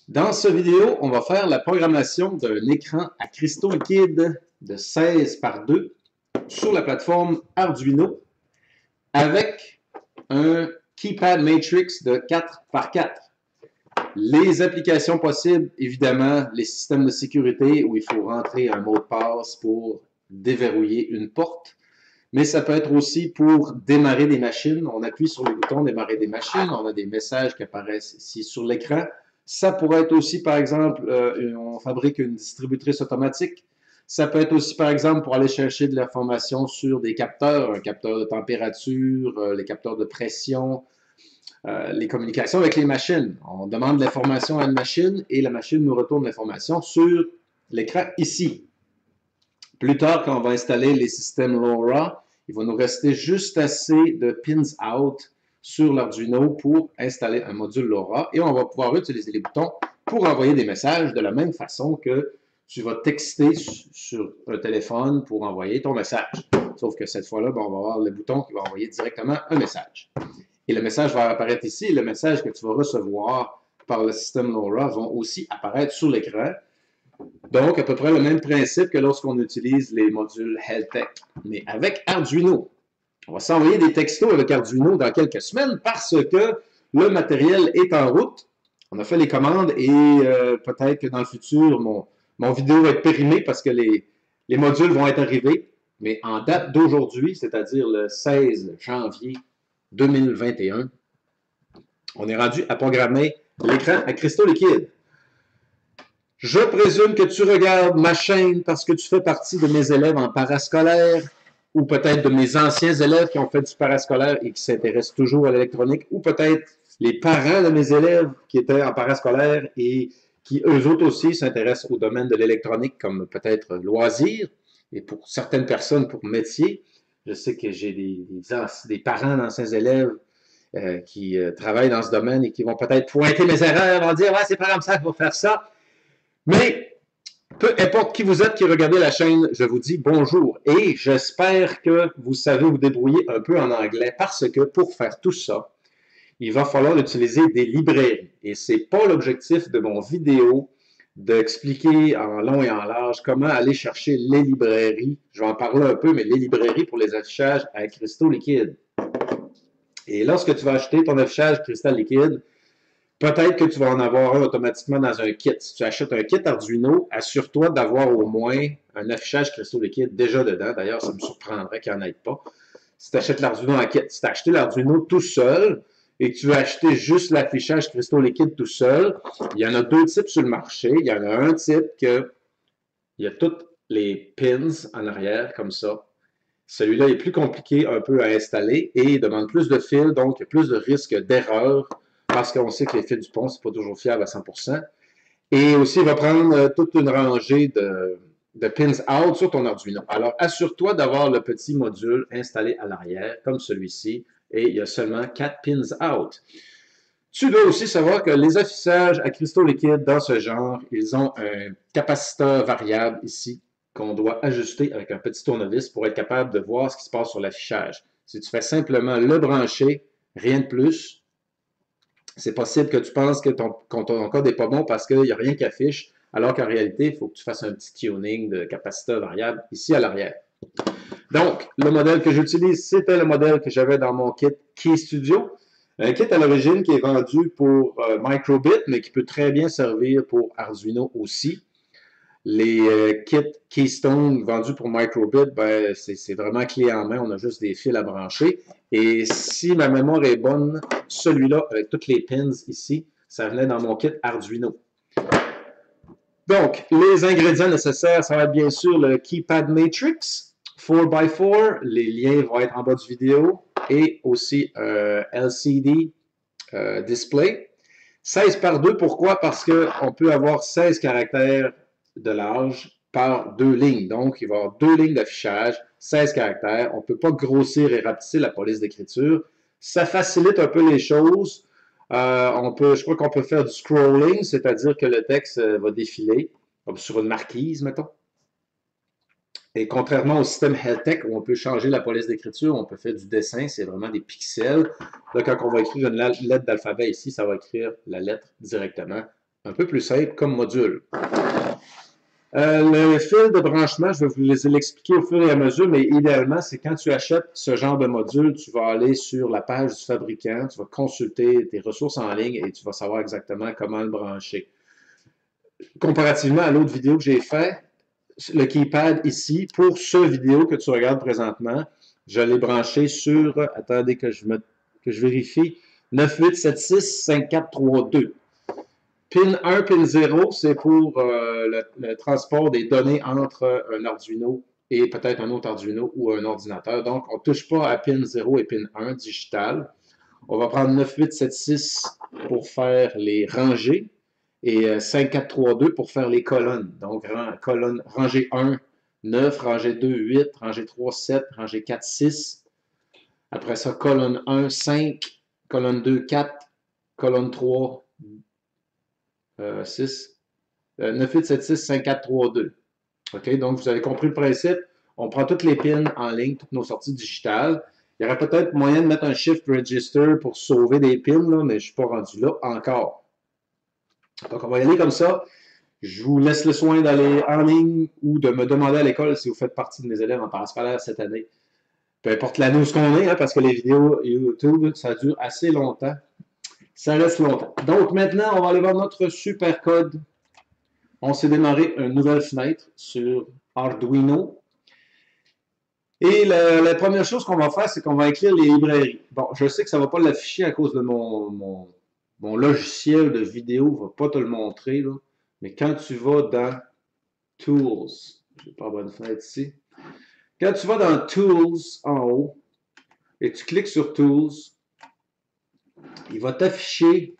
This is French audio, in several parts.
Dans cette vidéo, on va faire la programmation d'un écran à cristaux liquides de 16 par 2 sur la plateforme Arduino avec un keypad matrix de 4 par 4. Les applications possibles, évidemment, les systèmes de sécurité où il faut rentrer un mot de passe pour déverrouiller une porte. Mais ça peut être aussi pour démarrer des machines. On appuie sur le bouton démarrer des machines. On a des messages qui apparaissent ici sur l'écran. Ça pourrait être aussi, par exemple, on fabrique une distributrice automatique. Ça peut être aussi, par exemple, pour aller chercher de l'information sur des capteurs, un capteur de température, les capteurs de pression, les communications avec les machines. On demande l'information à une machine et la machine nous retourne l'information sur l'écran ici. Plus tard, quand on va installer les systèmes LoRa, il va nous rester juste assez de pins out sur l'Arduino pour installer un module LoRa et on va pouvoir utiliser les boutons pour envoyer des messages de la même façon que tu vas texter sur un téléphone pour envoyer ton message. Sauf que cette fois-là, on va avoir le bouton qui va envoyer directement un message. Et le message va apparaître ici et le message que tu vas recevoir par le système LoRa vont aussi apparaître sur l'écran. Donc, à peu près le même principe que lorsqu'on utilise les modules Heltec, mais avec Arduino. On va s'envoyer des textos avec Arduino dans quelques semaines parce que le matériel est en route. On a fait les commandes et peut-être que dans le futur, mon vidéo va être périmée parce que les modules vont être arrivés. Mais en date d'aujourd'hui, c'est-à-dire le 16 janvier 2021, on est rendu à programmer l'écran à cristaux liquides. Je présume que tu regardes ma chaîne parce que tu fais partie de mes élèves en parascolaire ou peut-être de mes anciens élèves qui ont fait du parascolaire et qui s'intéressent toujours à l'électronique ou peut-être les parents de mes élèves qui étaient en parascolaire et qui eux autres aussi s'intéressent au domaine de l'électronique comme peut-être loisir et pour certaines personnes pour métier. Je sais que j'ai des parents d'anciens élèves qui travaillent dans ce domaine et qui vont peut-être pointer mes erreurs, vont dire « Ouais, c'est pas comme ça qu'il faut faire ça ». Mais peu importe qui vous êtes qui regardez la chaîne, je vous dis bonjour et j'espère que vous savez vous débrouiller un peu en anglais parce que pour faire tout ça, il va falloir utiliser des librairies. Et ce n'est pas l'objectif de mon vidéo d'expliquer en long et en large comment aller chercher les librairies. Je vais en parler un peu, mais les librairies pour les affichages à cristaux liquides. Et lorsque tu vas acheter ton affichage cristal liquide, peut-être que tu vas en avoir un automatiquement dans un kit. Si tu achètes un kit Arduino, assure-toi d'avoir au moins un affichage cristaux liquides déjà dedans. D'ailleurs, ça me surprendrait qu'il n'y en ait pas. Si tu achètes l'Arduino en kit, si tu as acheté l'Arduino tout seul et que tu veux acheter juste l'affichage cristaux liquides tout seul, il y en a deux types sur le marché. Il y en a un type que il y a toutes les pins en arrière comme ça. Celui-là est plus compliqué un peu à installer et demande plus de fils, donc il y a plus de risque d'erreur parce qu'on sait que les fils du pont, c'est pas toujours fiable à 100%. Et aussi, il va prendre toute une rangée de pins out sur ton Arduino. Alors, assure-toi d'avoir le petit module installé à l'arrière, comme celui-ci, et il y a seulement 4 pins out. Tu dois aussi savoir que les affichages à cristaux liquides dans ce genre, ils ont un capaciteur variable ici qu'on doit ajuster avec un petit tournevis pour être capable de voir ce qui se passe sur l'affichage. Si tu fais simplement le brancher, rien de plus, c'est possible que tu penses que ton code n'est pas bon parce qu'il n'y a rien qui affiche, alors qu'en réalité, il faut que tu fasses un petit tuning de capaciteur variable ici à l'arrière. Donc, le modèle que j'utilise, c'était le modèle que j'avais dans mon kit Key Studio. Un kit à l'origine qui est vendu pour Microbit, mais qui peut très bien servir pour Arduino aussi. Les kits Keystone vendus pour Microbit, ben, c'est vraiment clé en main. On a juste des fils à brancher. Et si ma mémoire est bonne, celui-là, avec toutes les pins ici, ça venait dans mon kit Arduino. Donc, les ingrédients nécessaires, ça va être bien sûr le Keypad Matrix 4x4. Les liens vont être en bas de vidéo. Et aussi LCD display. 16 par 2, pourquoi? Parce qu'on peut avoir 16 caractères de large par deux lignes. Donc, il va y avoir deux lignes d'affichage, 16 caractères. On ne peut pas grossir et rapetisser la police d'écriture. Ça facilite un peu les choses. Je crois qu'on peut faire du scrolling, c'est-à-dire que le texte va défiler, comme sur une marquise, mettons. Et contrairement au système Heltec, où on peut changer la police d'écriture, on peut faire du dessin, c'est vraiment des pixels. Là, quand on va écrire une lettre d'alphabet ici, ça va écrire la lettre directement un peu plus simple comme module. Le fil de branchement, je vais vous l'expliquer au fur et à mesure, mais idéalement, c'est quand tu achètes ce genre de module, tu vas aller sur la page du fabricant, tu vas consulter tes ressources en ligne et tu vas savoir exactement comment le brancher. Comparativement à l'autre vidéo que j'ai fait, le keypad ici, pour ce vidéo que tu regardes présentement, je l'ai branché sur, attendez que je vérifie, 98765432. Pin 1, pin 0, c'est pour le transport des données entre un Arduino et peut-être un autre Arduino ou un ordinateur. Donc, on ne touche pas à pin 0 et pin 1 digital. On va prendre 9876 pour faire les rangées et 5432 pour faire les colonnes. Donc, rangée 1, 9, rangée 2, 8, rangée 3, 7, rangée 4, 6. Après ça, colonne 1, 5, colonne 2, 4, colonne 3, 6, 9876 5432. OK, donc vous avez compris le principe. On prend toutes les pins en ligne, toutes nos sorties digitales. Il y aurait peut-être moyen de mettre un Shift Register pour sauver des pins, là, mais je ne suis pas rendu là encore. Donc, on va y aller comme ça. Je vous laisse le soin d'aller en ligne ou de me demander à l'école si vous faites partie de mes élèves en parascolaire cette année. Peu importe l'année où on est, hein, parce que les vidéos YouTube, ça dure assez longtemps. Ça reste longtemps. Donc, maintenant, on va aller voir notre super code. On s'est démarré une nouvelle fenêtre sur Arduino. Et la première chose qu'on va faire, c'est qu'on va écrire les librairies. Bon, je sais que ça ne va pas l'afficher à cause de mon logiciel de vidéo, ne va pas te le montrer, là. Mais quand tu vas dans Tools, je n'ai pas la bonne fenêtre ici. Quand tu vas dans Tools en haut, et tu cliques sur Tools, il va t'afficher,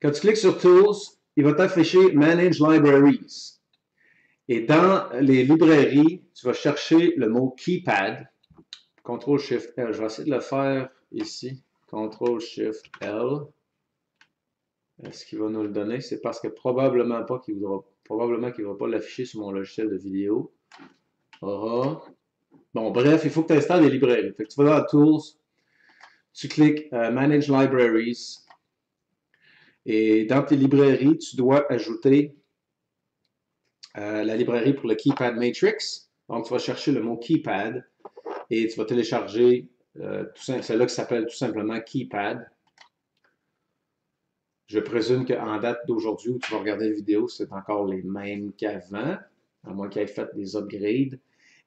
quand tu cliques sur Tools, il va t'afficher Manage Libraries. Et dans les librairies, tu vas chercher le mot Keypad. CTRL-SHIFT-L. Je vais essayer de le faire ici. CTRL-SHIFT-L. Est-ce qu'il va nous le donner? C'est parce que probablement qu'il ne va pas l'afficher sur mon logiciel de vidéo. Bon, bref, il faut que tu installes des librairies. Fait que tu vas dans Tools, tu cliques Manage Libraries. Et dans tes librairies, tu dois ajouter la librairie pour le Keypad Matrix. Donc, tu vas chercher le mot Keypad et tu vas télécharger, c'est là que ça s'appelle tout simplement Keypad. Je présume qu'en date d'aujourd'hui où tu vas regarder la vidéo, c'est encore les mêmes qu'avant, à moins qu'il ait fait des upgrades.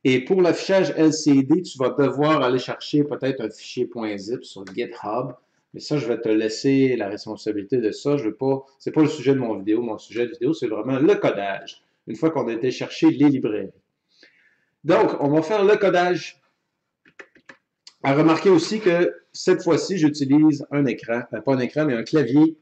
Et pour l'affichage LCD, tu vas devoir aller chercher peut-être un fichier .zip sur GitHub. Mais ça, je vais te laisser la responsabilité de ça. C'est pas le sujet de mon vidéo. Mon sujet de vidéo, c'est vraiment le codage. Une fois qu'on a été chercher les librairies. Donc, on va faire le codage. À remarquer aussi que cette fois-ci, j'utilise un écran, pas un écran, mais un clavier.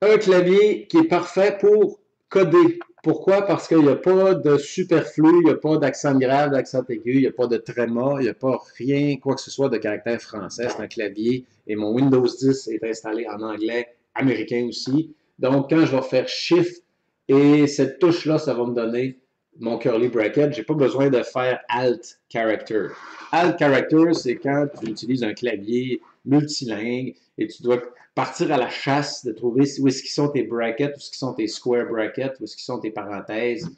Un clavier qui est parfait pour coder. Pourquoi? Parce qu'il n'y a pas de superflu, il n'y a pas d'accent grave, d'accent aigu, il n'y a pas de tréma, il n'y a pas rien, quoi que ce soit de caractère français. C'est un clavier et mon Windows 10 est installé en anglais américain aussi. Donc, quand je vais faire Shift et cette touche-là, ça va me donner mon curly bracket. Je n'ai pas besoin de faire Alt Character. Alt Character, c'est quand tu utilises un clavier multilingue et tu dois partir à la chasse de trouver où est-ce qu'ils sont tes brackets, où est-ce qu'ils sont tes square brackets, où est-ce qu'ils sont tes parenthèses.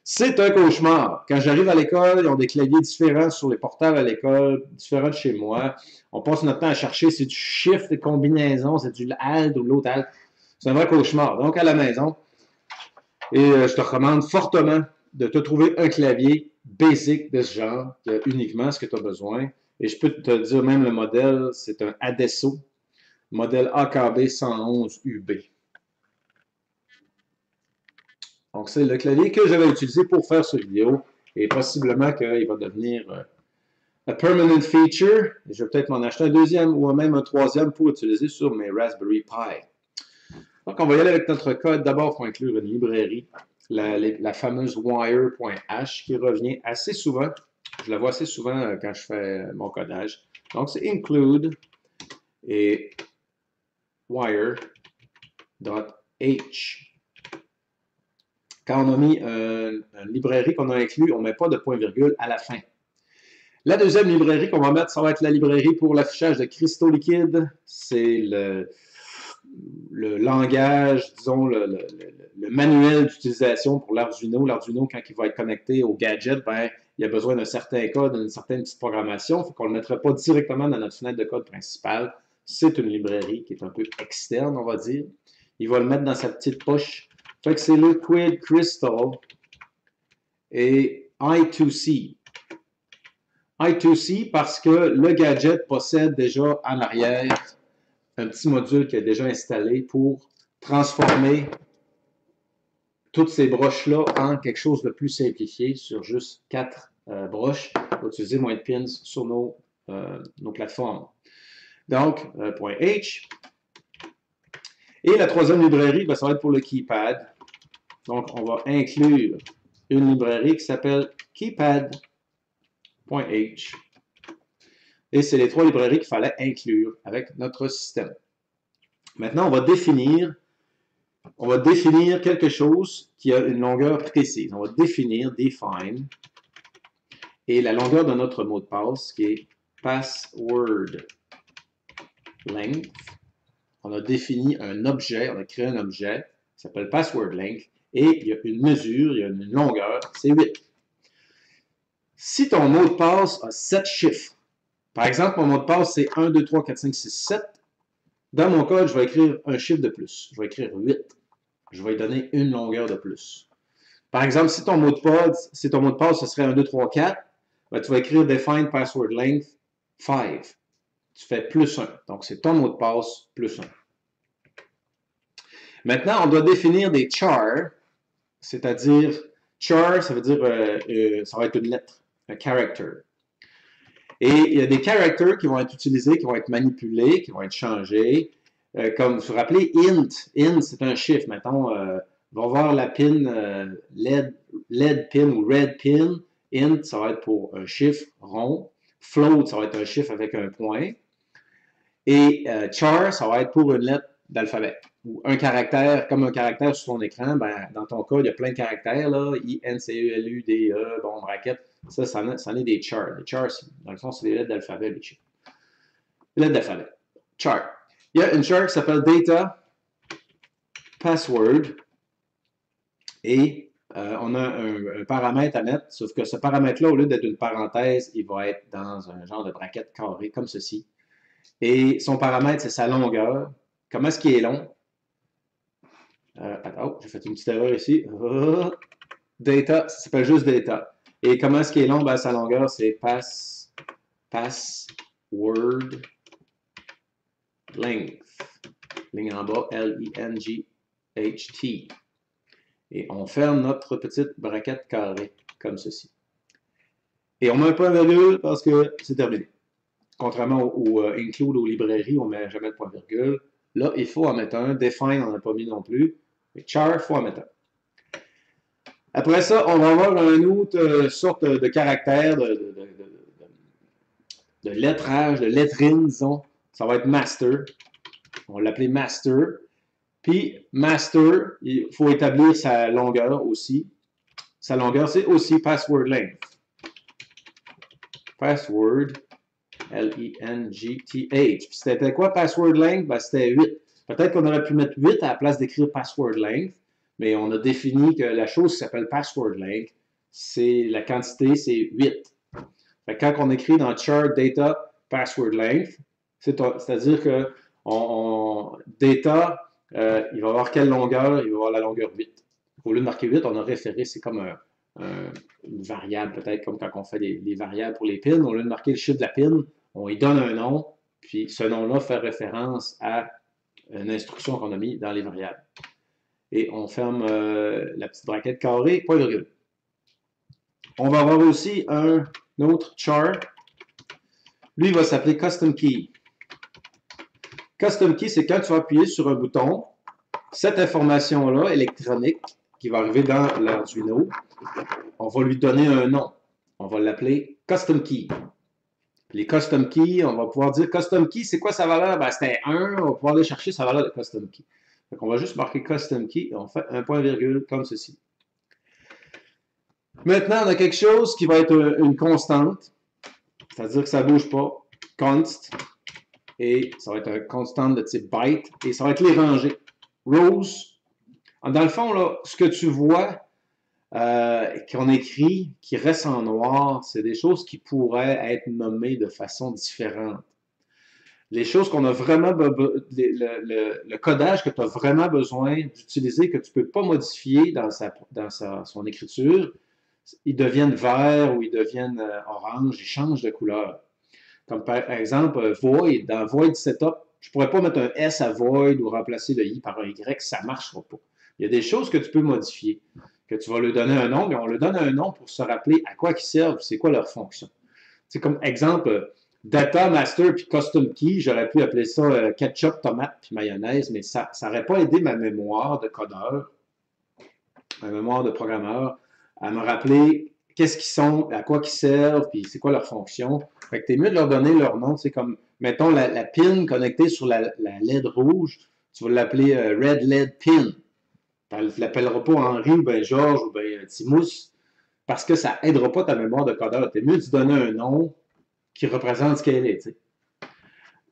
C'est un cauchemar. Quand j'arrive à l'école, ils ont des claviers différents sur les portables à l'école, différents de chez moi. On passe notre temps à chercher, c'est du shift de combinaison, c'est du alt ou l'autre alt. C'est un vrai cauchemar. Donc, à la maison, et je te recommande fortement de te trouver un clavier basic de ce genre, qui a uniquement ce que tu as besoin. Et je peux te dire même le modèle, c'est un Adesso, modèle AKB 111 UB. Donc, c'est le clavier que j'avais utilisé pour faire cette vidéo et possiblement qu'il va devenir un permanent feature. Et je vais peut-être m'en acheter un deuxième ou même un troisième pour utiliser sur mes Raspberry Pi. Donc, on va y aller avec notre code. D'abord, il faut inclure une librairie, la fameuse wire.h qui revient assez souvent. Je la vois assez souvent quand je fais mon codage. Donc, c'est include et wire.h. Quand on a mis une librairie qu'on a inclus, on ne met pas de point-virgule à la fin. La deuxième librairie qu'on va mettre, ça va être la librairie pour l'affichage de cristaux liquides. C'est le langage, disons, le manuel d'utilisation pour l'Arduino. L'Arduino, quand il va être connecté au gadget, ben, il a besoin d'un certain code, d'une certaine petite programmation. Il faut qu'on ne le mettrait pas directement dans notre fenêtre de code principale. C'est une librairie qui est un peu externe, on va dire. Il va le mettre dans sa petite poche. Fait que c'est Liquid Crystal et I2C. I2C parce que le gadget possède déjà en arrière un petit module qui est déjà installé pour transformer toutes ces broches-là en quelque chose de plus simplifié sur juste 4 broches. On va utiliser moins de pins sur nos plateformes. Donc, .h. Et la troisième librairie, ben, ça va être pour le keypad. Donc, on va inclure une librairie qui s'appelle keypad.h. Et c'est les 3 librairies qu'il fallait inclure avec notre système. Maintenant, on va définir quelque chose qui a une longueur précise. On va définir, define, et la longueur de notre mot de passe qui est password length. On a défini un objet, on a créé un objet qui s'appelle password length, et il y a une mesure, il y a une longueur, c'est 8. Si ton mot de passe a 7 chiffres, par exemple, mon mot de passe, c'est 1, 2, 3, 4, 5, 6, 7. Dans mon code, je vais écrire un chiffre de plus. Je vais écrire 8. Je vais lui donner une longueur de plus. Par exemple, si ton mot de passe, ce serait 1, 2, 3, 4, ben, tu vas écrire define password length 5. Tu fais plus 1. Donc, c'est ton mot de passe plus 1. Maintenant, on doit définir des chars, c'est-à-dire, char, ça veut dire, ça va être une lettre, un character. Et il y a des characters qui vont être utilisés, qui vont être manipulés, qui vont être changés. Comme vous vous rappelez, int. Int, c'est un chiffre. Mettons, on va voir la pin LED pin ou red pin. Int, ça va être pour un chiffre rond. Float, ça va être un chiffre avec un point. Et char, ça va être pour une lettre d'alphabet. Ou un caractère, comme un caractère sur ton écran, ben, dans ton cas, il y a plein de caractères, là. I-N-C-E-L-U-D-E, bon, bracket. Ça en est des chars. Les chars, dans le fond, c'est des lettres d'alphabet, les chiffres. Les lettres d'alphabet. Char. Il y a une char qui s'appelle data password. Et on a un paramètre à mettre, sauf que ce paramètre-là, au lieu d'être une parenthèse, il va être dans un genre de bracket carré, comme ceci. Et son paramètre, c'est sa longueur. Comment est-ce qu'il est long? Attends, j'ai fait une petite erreur ici. Data, ça s'appelle juste data. Et comment est-ce qu'il est long? Ben, sa longueur, c'est password length. Ligne en bas, L-I-N-G-H-T. Et on ferme notre petite braquette carrée, comme ceci. Et on met un point virgule parce que c'est terminé. Contrairement au include aux librairies, on ne met jamais de point virgule. Là, il faut en mettre un. Define, on n'a pas mis non plus. Mais char, il faut en mettre un. Après ça, on va avoir une autre sorte de caractère, de lettrage, de lettrine, disons. Ça va être master. On va l'appeler master. Puis, master, il faut établir sa longueur aussi. Sa longueur, c'est aussi password length. Password, L-I-N-G-T-H. C'était quoi password length? Ben, c'était 8. Peut-être qu'on aurait pu mettre 8 à la place d'écrire password length, mais on a défini que la chose qui s'appelle password length, c'est la quantité, c'est 8. Fait que quand on écrit dans char data password length, c'est-à-dire que data, il va avoir quelle longueur? Il va avoir la longueur 8. Au lieu de marquer 8, on a référé, c'est comme une variable, peut-être comme quand on fait les variables pour les pins. Au lieu de marquer le chiffre de la pin, on y donne un nom, puis ce nom-là fait référence à une instruction qu'on a mis dans les variables. Et on ferme la petite braquette carrée, point virgule. On va avoir aussi un autre char. Lui, il va s'appeler Custom Key. Custom Key, c'est quand tu vas appuyer sur un bouton, cette information-là, électronique, qui va arriver dans l'Arduino, on va lui donner un nom. On va l'appeler Custom Key. Les Custom Key, on va pouvoir dire Custom Key, c'est quoi sa valeur? Ben, c'était 1, on va pouvoir aller chercher sa valeur de Custom Key. Donc, on va juste marquer Custom Key et on fait un point virgule comme ceci. Maintenant, on a quelque chose qui va être une constante, c'est-à-dire que ça ne bouge pas. Const. et ça va être un constant de type byte, et ça va être les rangées. Rows, dans le fond, là, ce que tu vois qu'on écrit, qui reste en noir, c'est des choses qui pourraient être nommées de façon différente. Les choses qu'on a vraiment, le codage que tu as vraiment besoin d'utiliser, que tu ne peux pas modifier dans son écriture, ils deviennent verts ou ils deviennent orange, ils changent de couleur. Comme par exemple, void, dans void setup, je ne pourrais pas mettre un S à void ou remplacer le I par un Y, ça ne marchera pas. Il y a des choses que tu peux modifier, que tu vas lui donner un nom, mais on lui donne un nom pour se rappeler à quoi ils servent, c'est quoi leur fonction. C'est comme exemple, data master puis custom key, j'aurais pu appeler ça ketchup, tomate puis mayonnaise, mais ça n'aurait pas aidé ma mémoire de codeur, ma mémoire de programmeur, à me rappeler qu'est-ce qu'ils sont, à quoi ils servent, puis c'est quoi leur fonction. Fait que t'es mieux de leur donner leur nom. C'est comme, mettons, la pin connectée sur la LED rouge, tu vas l'appeler Red LED Pin. Tu ne l'appelleras pas Henri ou bien Georges ou bien Timous, parce que ça n'aidera pas ta mémoire de codeur. T'es mieux de donner un nom qui représente ce qu'elle est. T'sais.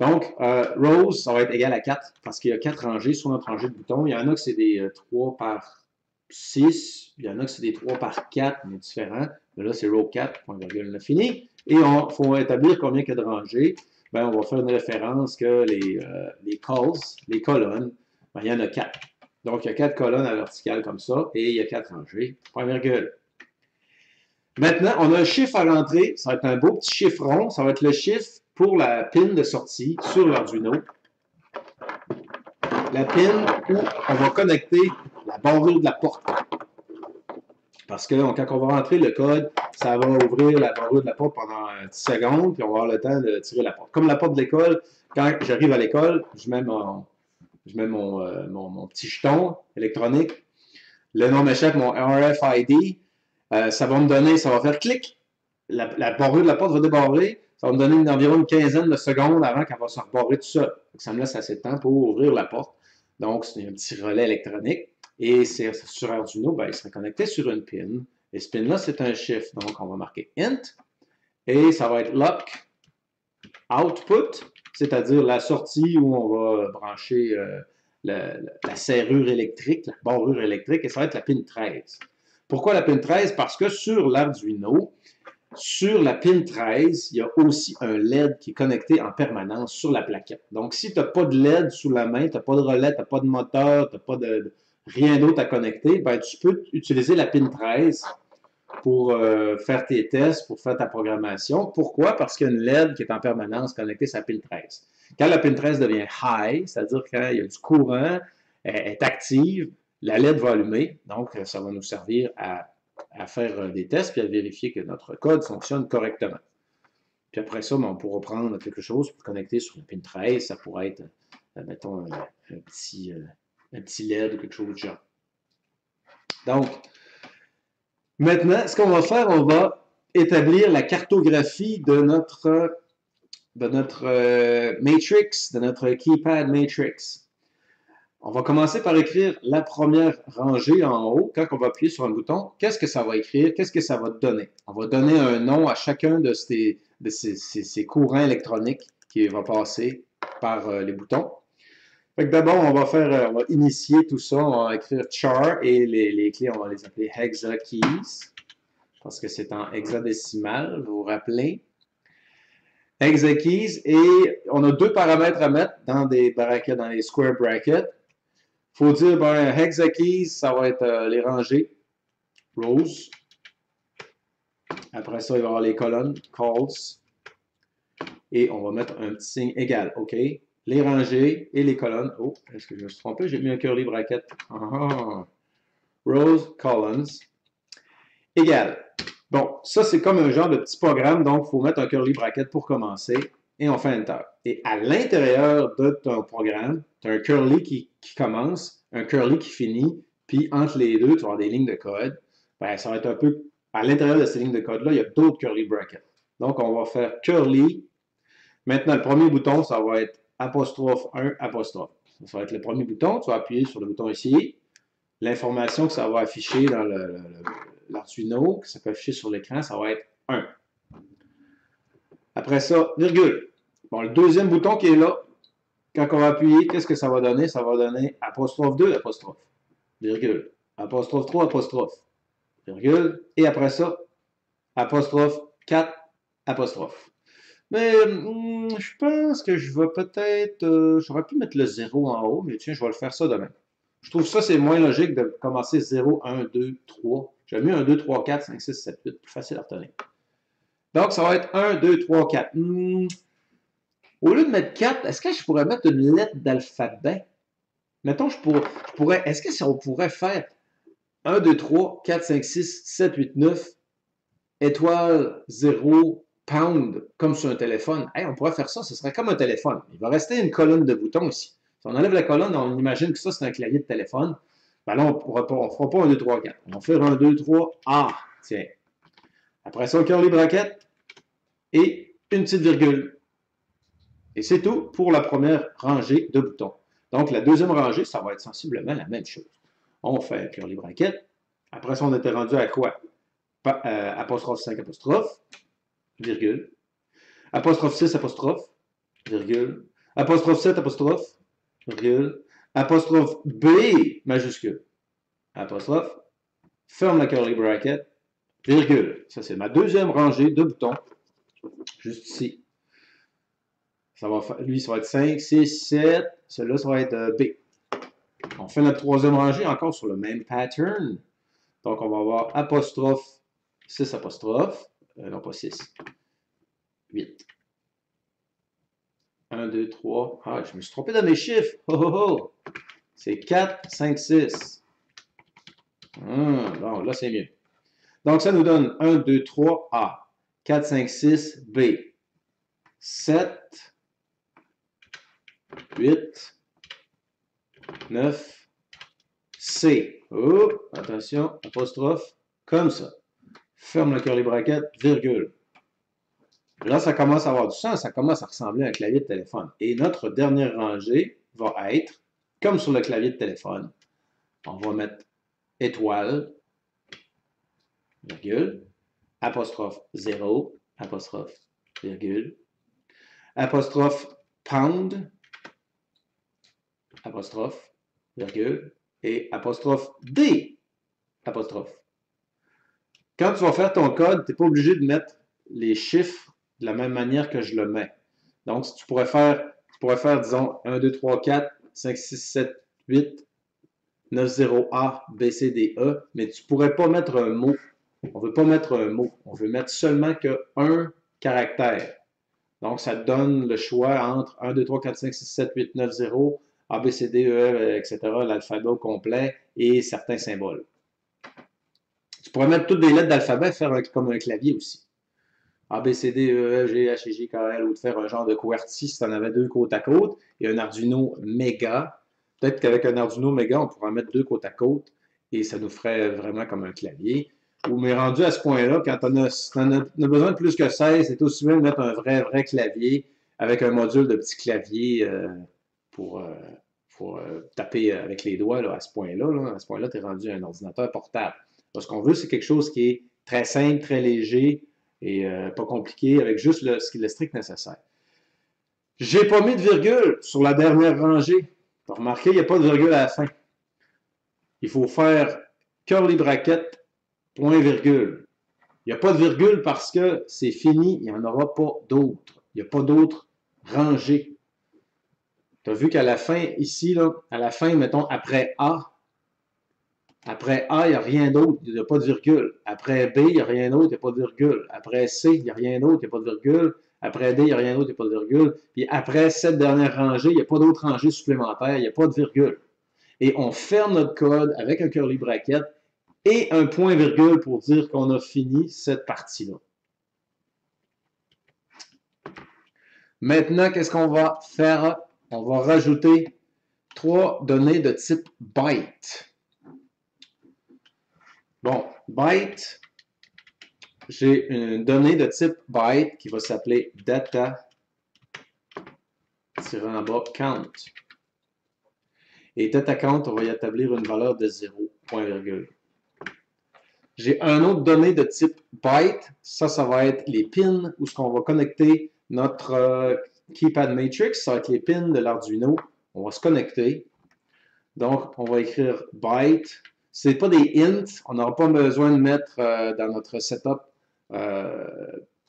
Donc, rows, ça va être égal à 4, parce qu'il y a 4 rangées sur notre rangée de boutons. Il y en a que c'est des 3 par 6, il y en a que c'est des 3 par 4, mais différents. Mais là, c'est row 4, point virgule, on a fini. Et il faut établir combien il y a de rangées. Ben, on va faire une référence que les calls, les colonnes, ben, il y en a 4. Donc, il y a 4 colonnes à verticale comme ça, et il y a 4 rangées, point virgule. Maintenant, on a un chiffre à l'entrée. Ça va être un beau petit chiffron. Ça va être le chiffre pour la pin de sortie sur l'Arduino. La pin où on va connecter la barrure de la porte. Parce que quand on va rentrer le code, ça va ouvrir la barrure de la porte pendant 10 secondes, puis on va avoir le temps de tirer la porte. Comme la porte de l'école, quand j'arrive à l'école, je mets mon petit jeton électronique. Le nom m'échappe, mon RFID. Ça va me donner, ça va faire clic. La barrure de la porte va débarrer. Ça va me donner environ une quinzaine de secondes avant qu'elle va se rebarrer tout seul. Donc, ça me laisse assez de temps pour ouvrir la porte. Donc, c'est un petit relais électronique. Et c'est sur Arduino, ben, il serait connecté sur une pin. Et ce pin-là, c'est un shift. Donc, on va marquer int. Et ça va être lock output, c'est-à-dire la sortie où on va brancher la serrure électrique, la barrure électrique, et ça va être la pin 13. Pourquoi la pin 13? Parce que sur l'Arduino, sur la pin 13, il y a aussi un LED qui est connecté en permanence sur la plaquette. Donc, si tu n'as pas de LED sous la main, tu n'as pas de relais, tu n'as pas de moteur, tu n'as pas rien d'autre à connecter, ben, tu peux utiliser la pin 13 pour faire tes tests, pour faire ta programmation. Pourquoi? Parce qu'il y a une LED qui est en permanence connectée à sa pin 13. Quand la pin 13 devient high, c'est-à-dire quand il y a du courant, elle est active, la LED va allumer. Donc, ça va nous servir à faire des tests puis à vérifier que notre code fonctionne correctement. Puis après ça, on pourra prendre quelque chose pour connecter sur la pin 13. Ça pourrait être, mettons, un petit LED ou quelque chose de genre. Donc, maintenant, ce qu'on va faire, on va établir la cartographie de notre matrix, de notre keypad matrix. On va commencer par écrire la première rangée en haut. Quand on va appuyer sur un bouton, qu'est-ce que ça va écrire? Qu'est-ce que ça va donner? On va donner un nom à chacun de ces courants électroniques qui va passer par les boutons. D'abord, on va initier tout ça. On va écrire char et les clés, on va les appeler hexa keys parce que c'est en hexadécimal, vous vous rappelez. Hexa keys et on a 2 paramètres à mettre dans des brackets, dans les square brackets. Il faut dire, ben, hexa keys, ça va être les rangées, rows. Après ça, il va y avoir les colonnes, calls. Et on va mettre un petit signe égal, OK? Les rangées et les colonnes. Oh, est-ce que je me suis trompé? J'ai mis un curly bracket. Rows, columns, égal. Bon, ça, c'est comme un genre de petit programme, donc il faut mettre un curly bracket pour commencer. Et on fait Enter. Et à l'intérieur de ton programme, tu as un curly qui commence, un curly qui finit, puis entre les deux, tu vas avoir des lignes de code. Ben, ça va être un peu, à l'intérieur de ces lignes de code-là, il y a d'autres curly brackets. Donc, on va faire curly. Maintenant, le premier bouton, ça va être apostrophe 1, apostrophe. Ça va être le premier bouton. Tu vas appuyer sur le bouton ici. L'information que ça va afficher dans l'Arduino, que ça peut afficher sur l'écran, ça va être 1. Après ça, virgule. Bon, le deuxième bouton qui est là, quand on va appuyer, qu'est-ce que ça va donner? Ça va donner apostrophe 2, apostrophe, virgule, apostrophe 3, apostrophe, virgule, et après ça, apostrophe 4, apostrophe. Mais je pense que je vais peut-être... j'aurais pu mettre le 0 en haut, mais tiens, je vais le faire ça demain. Je trouve ça, c'est moins logique de commencer 0, 1, 2, 3. J'aime mieux 1, 2, 3, 4, 5, 6, 7, 8. Plus facile à retenir. Donc, ça va être 1, 2, 3, 4. Au lieu de mettre 4, est-ce que je pourrais mettre une lettre d'alphabet? Mettons, je pourrais... Est-ce que on pourrait faire 1, 2, 3, 4, 5, 6, 7, 8, 9, étoile, 0, pound, comme sur un téléphone. Hey, on pourrait faire ça, ce serait comme un téléphone. Il va rester une colonne de boutons ici. Si on enlève la colonne, on imagine que ça, c'est un clavier de téléphone. Ben là, on ne fera pas 1, 2, 3, 4. On va faire 1, 2, 3, A. Tiens. Après ça, curly bracket et une petite virgule. Et c'est tout pour la première rangée de boutons. Donc, la deuxième rangée, ça va être sensiblement la même chose. On fait curly bracket. Après ça, on était rendu à quoi? Apostrophe 5, apostrophe, virgule. Apostrophe 6, apostrophe, virgule. Apostrophe 7, apostrophe, virgule. Apostrophe B, majuscule. Apostrophe. Ferme la curly bracket, virgule. Ça, c'est ma deuxième rangée de boutons. Juste ici. Lui, ça va être 5, 6, 7. Celui-là, ça va être B. On fait notre troisième rangée encore sur le même pattern. Donc, on va avoir apostrophe 6 apostrophe. Non, pas 6. 8. 1, 2, 3. Ah, je me suis trompé dans mes chiffres. Oh, oh, oh. C'est 4, 5, 6. Bon, là, c'est mieux. Donc, ça nous donne 1, 2, 3, A. 4, 5, 6, B. 7, 8, 9, C. Oh, attention, apostrophe, comme ça. Ferme le curly bracket, virgule. Là, ça commence à avoir du sens, ça commence à ressembler à un clavier de téléphone. Et notre dernière rangée va être, comme sur le clavier de téléphone, on va mettre étoile, virgule, apostrophe 0, apostrophe, virgule, apostrophe pound, apostrophe, virgule, et apostrophe D, apostrophe. Quand tu vas faire ton code, tu n'es pas obligé de mettre les chiffres de la même manière que je le mets. Donc, tu pourrais faire, disons, 1, 2, 3, 4, 5, 6, 7, 8, 9, 0, A, B, C, D, E, mais tu ne pourrais pas mettre un mot. On ne veut pas mettre un mot. On veut mettre seulement qu'un caractère. Donc, ça te donne le choix entre 1, 2, 3, 4, 5, 6, 7, 8, 9, 0, A, B, C, D, E, etc., l'alphabet au complet et certains symboles. Tu pourrais mettre toutes des lettres d'alphabet, faire comme un clavier aussi. A, B, C, D, E, F, G, H, I, J, K, L, ou de faire un genre de QWERTY si tu en avais deux côte à côte, et un Arduino Mega. Peut-être qu'avec un Arduino Mega, on pourrait en mettre deux côte à côte, et ça nous ferait vraiment comme un clavier. Ou mais rendu à ce point-là, quand on a besoin de plus que 16, c'est aussi bien de mettre un vrai clavier avec un module de petit clavier pour taper avec les doigts là, à ce point-là. Là. À ce point-là, tu es rendu à un ordinateur portable. Ce qu'on veut, c'est quelque chose qui est très simple, très léger et pas compliqué, avec juste le strict nécessaire. J'ai pas mis de virgule sur la dernière rangée. Tu as remarqué, il n'y a pas de virgule à la fin. Il faut faire curly bracket, point virgule. Il n'y a pas de virgule parce que c'est fini, il n'y en aura pas d'autres. Il n'y a pas d'autres rangées. Tu as vu qu'à la fin, ici, là, à la fin, mettons, après A, il n'y a rien d'autre, il n'y a pas de virgule. Après B, il n'y a rien d'autre, il n'y a pas de virgule. Après C, il n'y a rien d'autre, il n'y a pas de virgule. Après D, il n'y a rien d'autre, il n'y a pas de virgule. Puis après cette dernière rangée, il n'y a pas d'autre rangée supplémentaire, il n'y a pas de virgule. Et on ferme notre code avec un curly bracket et un point virgule pour dire qu'on a fini cette partie-là. Maintenant, qu'est-ce qu'on va faire? On va rajouter 3 données de type byte. Bon, byte, j'ai une donnée de type byte qui va s'appeler data en bas count. Et data count, on va y établir une valeur de 0, point virgule. J'ai un autre donnée de type byte, ça va être les pins où ce qu'on va connecter notre keypad matrix, ça va être les pins de l'Arduino. On va se connecter. Donc, on va écrire byte. Ce n'est pas des int. On n'aura pas besoin de mettre dans notre setup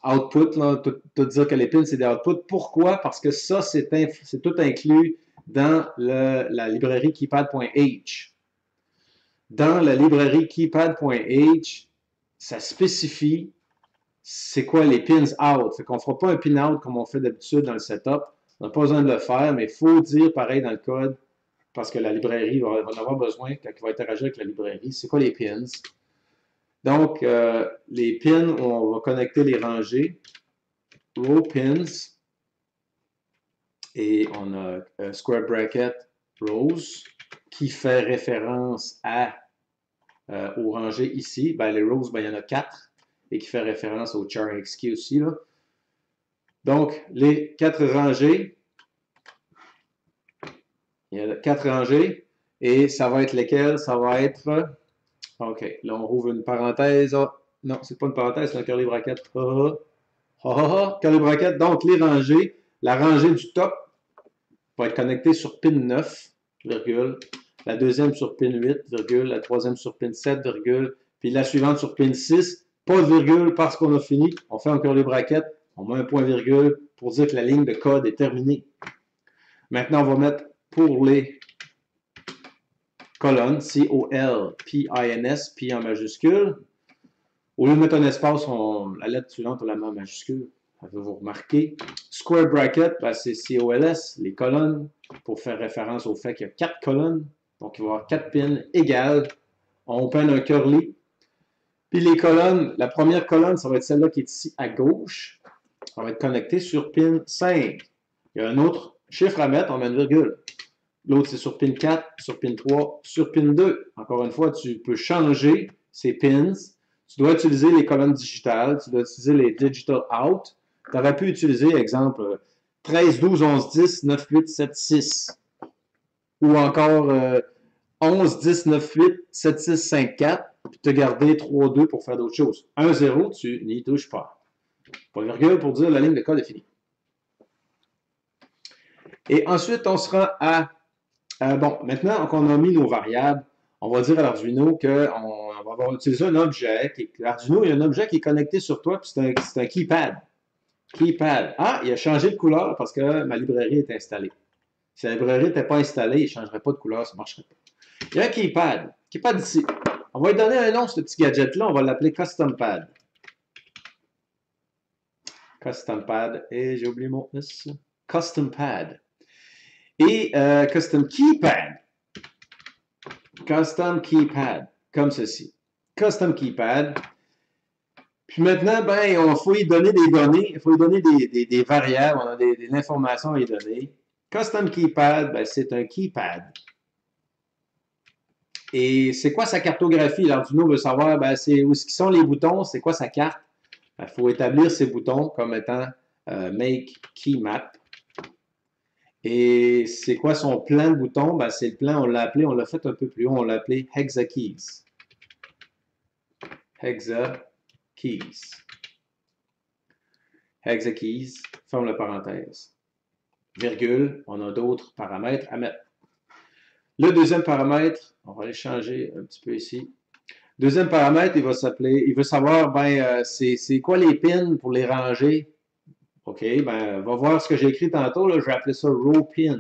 output, là, tout dire que les pins, c'est des outputs. Pourquoi? Parce que ça, c'est tout inclus dans la librairie keypad.h. Dans la librairie keypad.h, ça spécifie c'est quoi les pins out. Fait qu'on ne fera pas un pin out comme on fait d'habitude dans le setup. On n'a pas besoin de le faire, mais il faut dire pareil dans le code parce que la librairie va en avoir besoin quand il va interagir avec la librairie. C'est quoi les pins? Donc, les pins, on va connecter les rangées. Row pins. Et on a square bracket rows qui fait référence aux rangées ici. Ben, les rows, ben, il y en a 4 et qui fait référence au char XK aussi. Là. Donc, les 4 rangées, il y a 4 rangées et ça va être lesquelles? Ça va être, OK, là on rouvre une parenthèse. Non, c'est pas une parenthèse, c'est un curly bracket. Curly bracket, donc les rangées, la rangée du top va être connectée sur pin 9, virgule, la deuxième sur pin 8, virgule, la troisième sur pin 7, virgule, puis la suivante sur pin 6, pas de virgule parce qu'on a fini, on fait encore les brackets, on met un point virgule pour dire que la ligne de code est terminée. Maintenant, on va mettre pour les colonnes, C-O-L-P-I-N-S, P en majuscule. Au lieu de mettre un espace, la lettre suivante, on la met en majuscule. Vous remarquez. Square bracket, ben c'est COLS, les colonnes, pour faire référence au fait qu'il y a 4 colonnes. Donc, il va y avoir 4 pins égales. On open un curly. Puis les colonnes, la première colonne, ça va être celle-là qui est ici à gauche. On va être connecté sur pin 5. Il y a un autre chiffre à mettre, on met une virgule. L'autre, c'est sur pin 4, sur pin 3, sur pin 2. Encore une fois, tu peux changer ces pins. Tu dois utiliser les colonnes digitales, tu dois utiliser les digital out. Tu aurais pu utiliser, exemple, 13, 12, 11, 10, 9, 8, 7, 6. Ou encore 11, 10, 9, 8, 7, 6, 5, 4. Puis te garder 3, 2 pour faire d'autres choses. 1, 0, tu n'y touches pas. Pas de virgule pour dire la ligne de code est finie. Et ensuite, on se rend à... bon, maintenant qu'on a mis nos variables, on va dire à l'Arduino qu'on va utiliser un objet. L'Arduino, il y a un objet qui est connecté sur toi, puis c'est un keypad. Keypad. Ah, il a changé de couleur parce que ma librairie est installée. Si la librairie n'était pas installée, il ne changerait pas de couleur, ça ne marcherait pas. Il y a un keypad. Keypad ici. On va lui donner un nom, ce petit gadget-là. On va l'appeler Custom Pad. Custom Pad. Et j'ai oublié mon S. Custom Pad. Et Custom Keypad. Custom Keypad. Comme ceci. Custom Keypad. Puis maintenant, ben, il faut y donner des données, il faut y donner des variables, on a des informations à y donner. Custom Keypad, ben, c'est un keypad. Et c'est quoi sa cartographie? L'Arduino veut savoir ben, où sont les boutons, c'est quoi sa carte? Il faut établir ces boutons comme étant Make Key Map. Et c'est quoi son plan de boutons? Ben, c'est le plan, on l'a appelé, on l'a fait un peu plus haut, on l'a appelé Hexa Keys. Hexa Keys. Hexa Keys, ferme la parenthèse. Virgule, on a d'autres paramètres à mettre. Le deuxième paramètre, on va aller changer un petit peu ici. Deuxième paramètre, il veut savoir, ben, c'est quoi les pins pour les ranger. OK, ben, on va voir ce que j'ai écrit tantôt, là, je vais appeler ça row pins.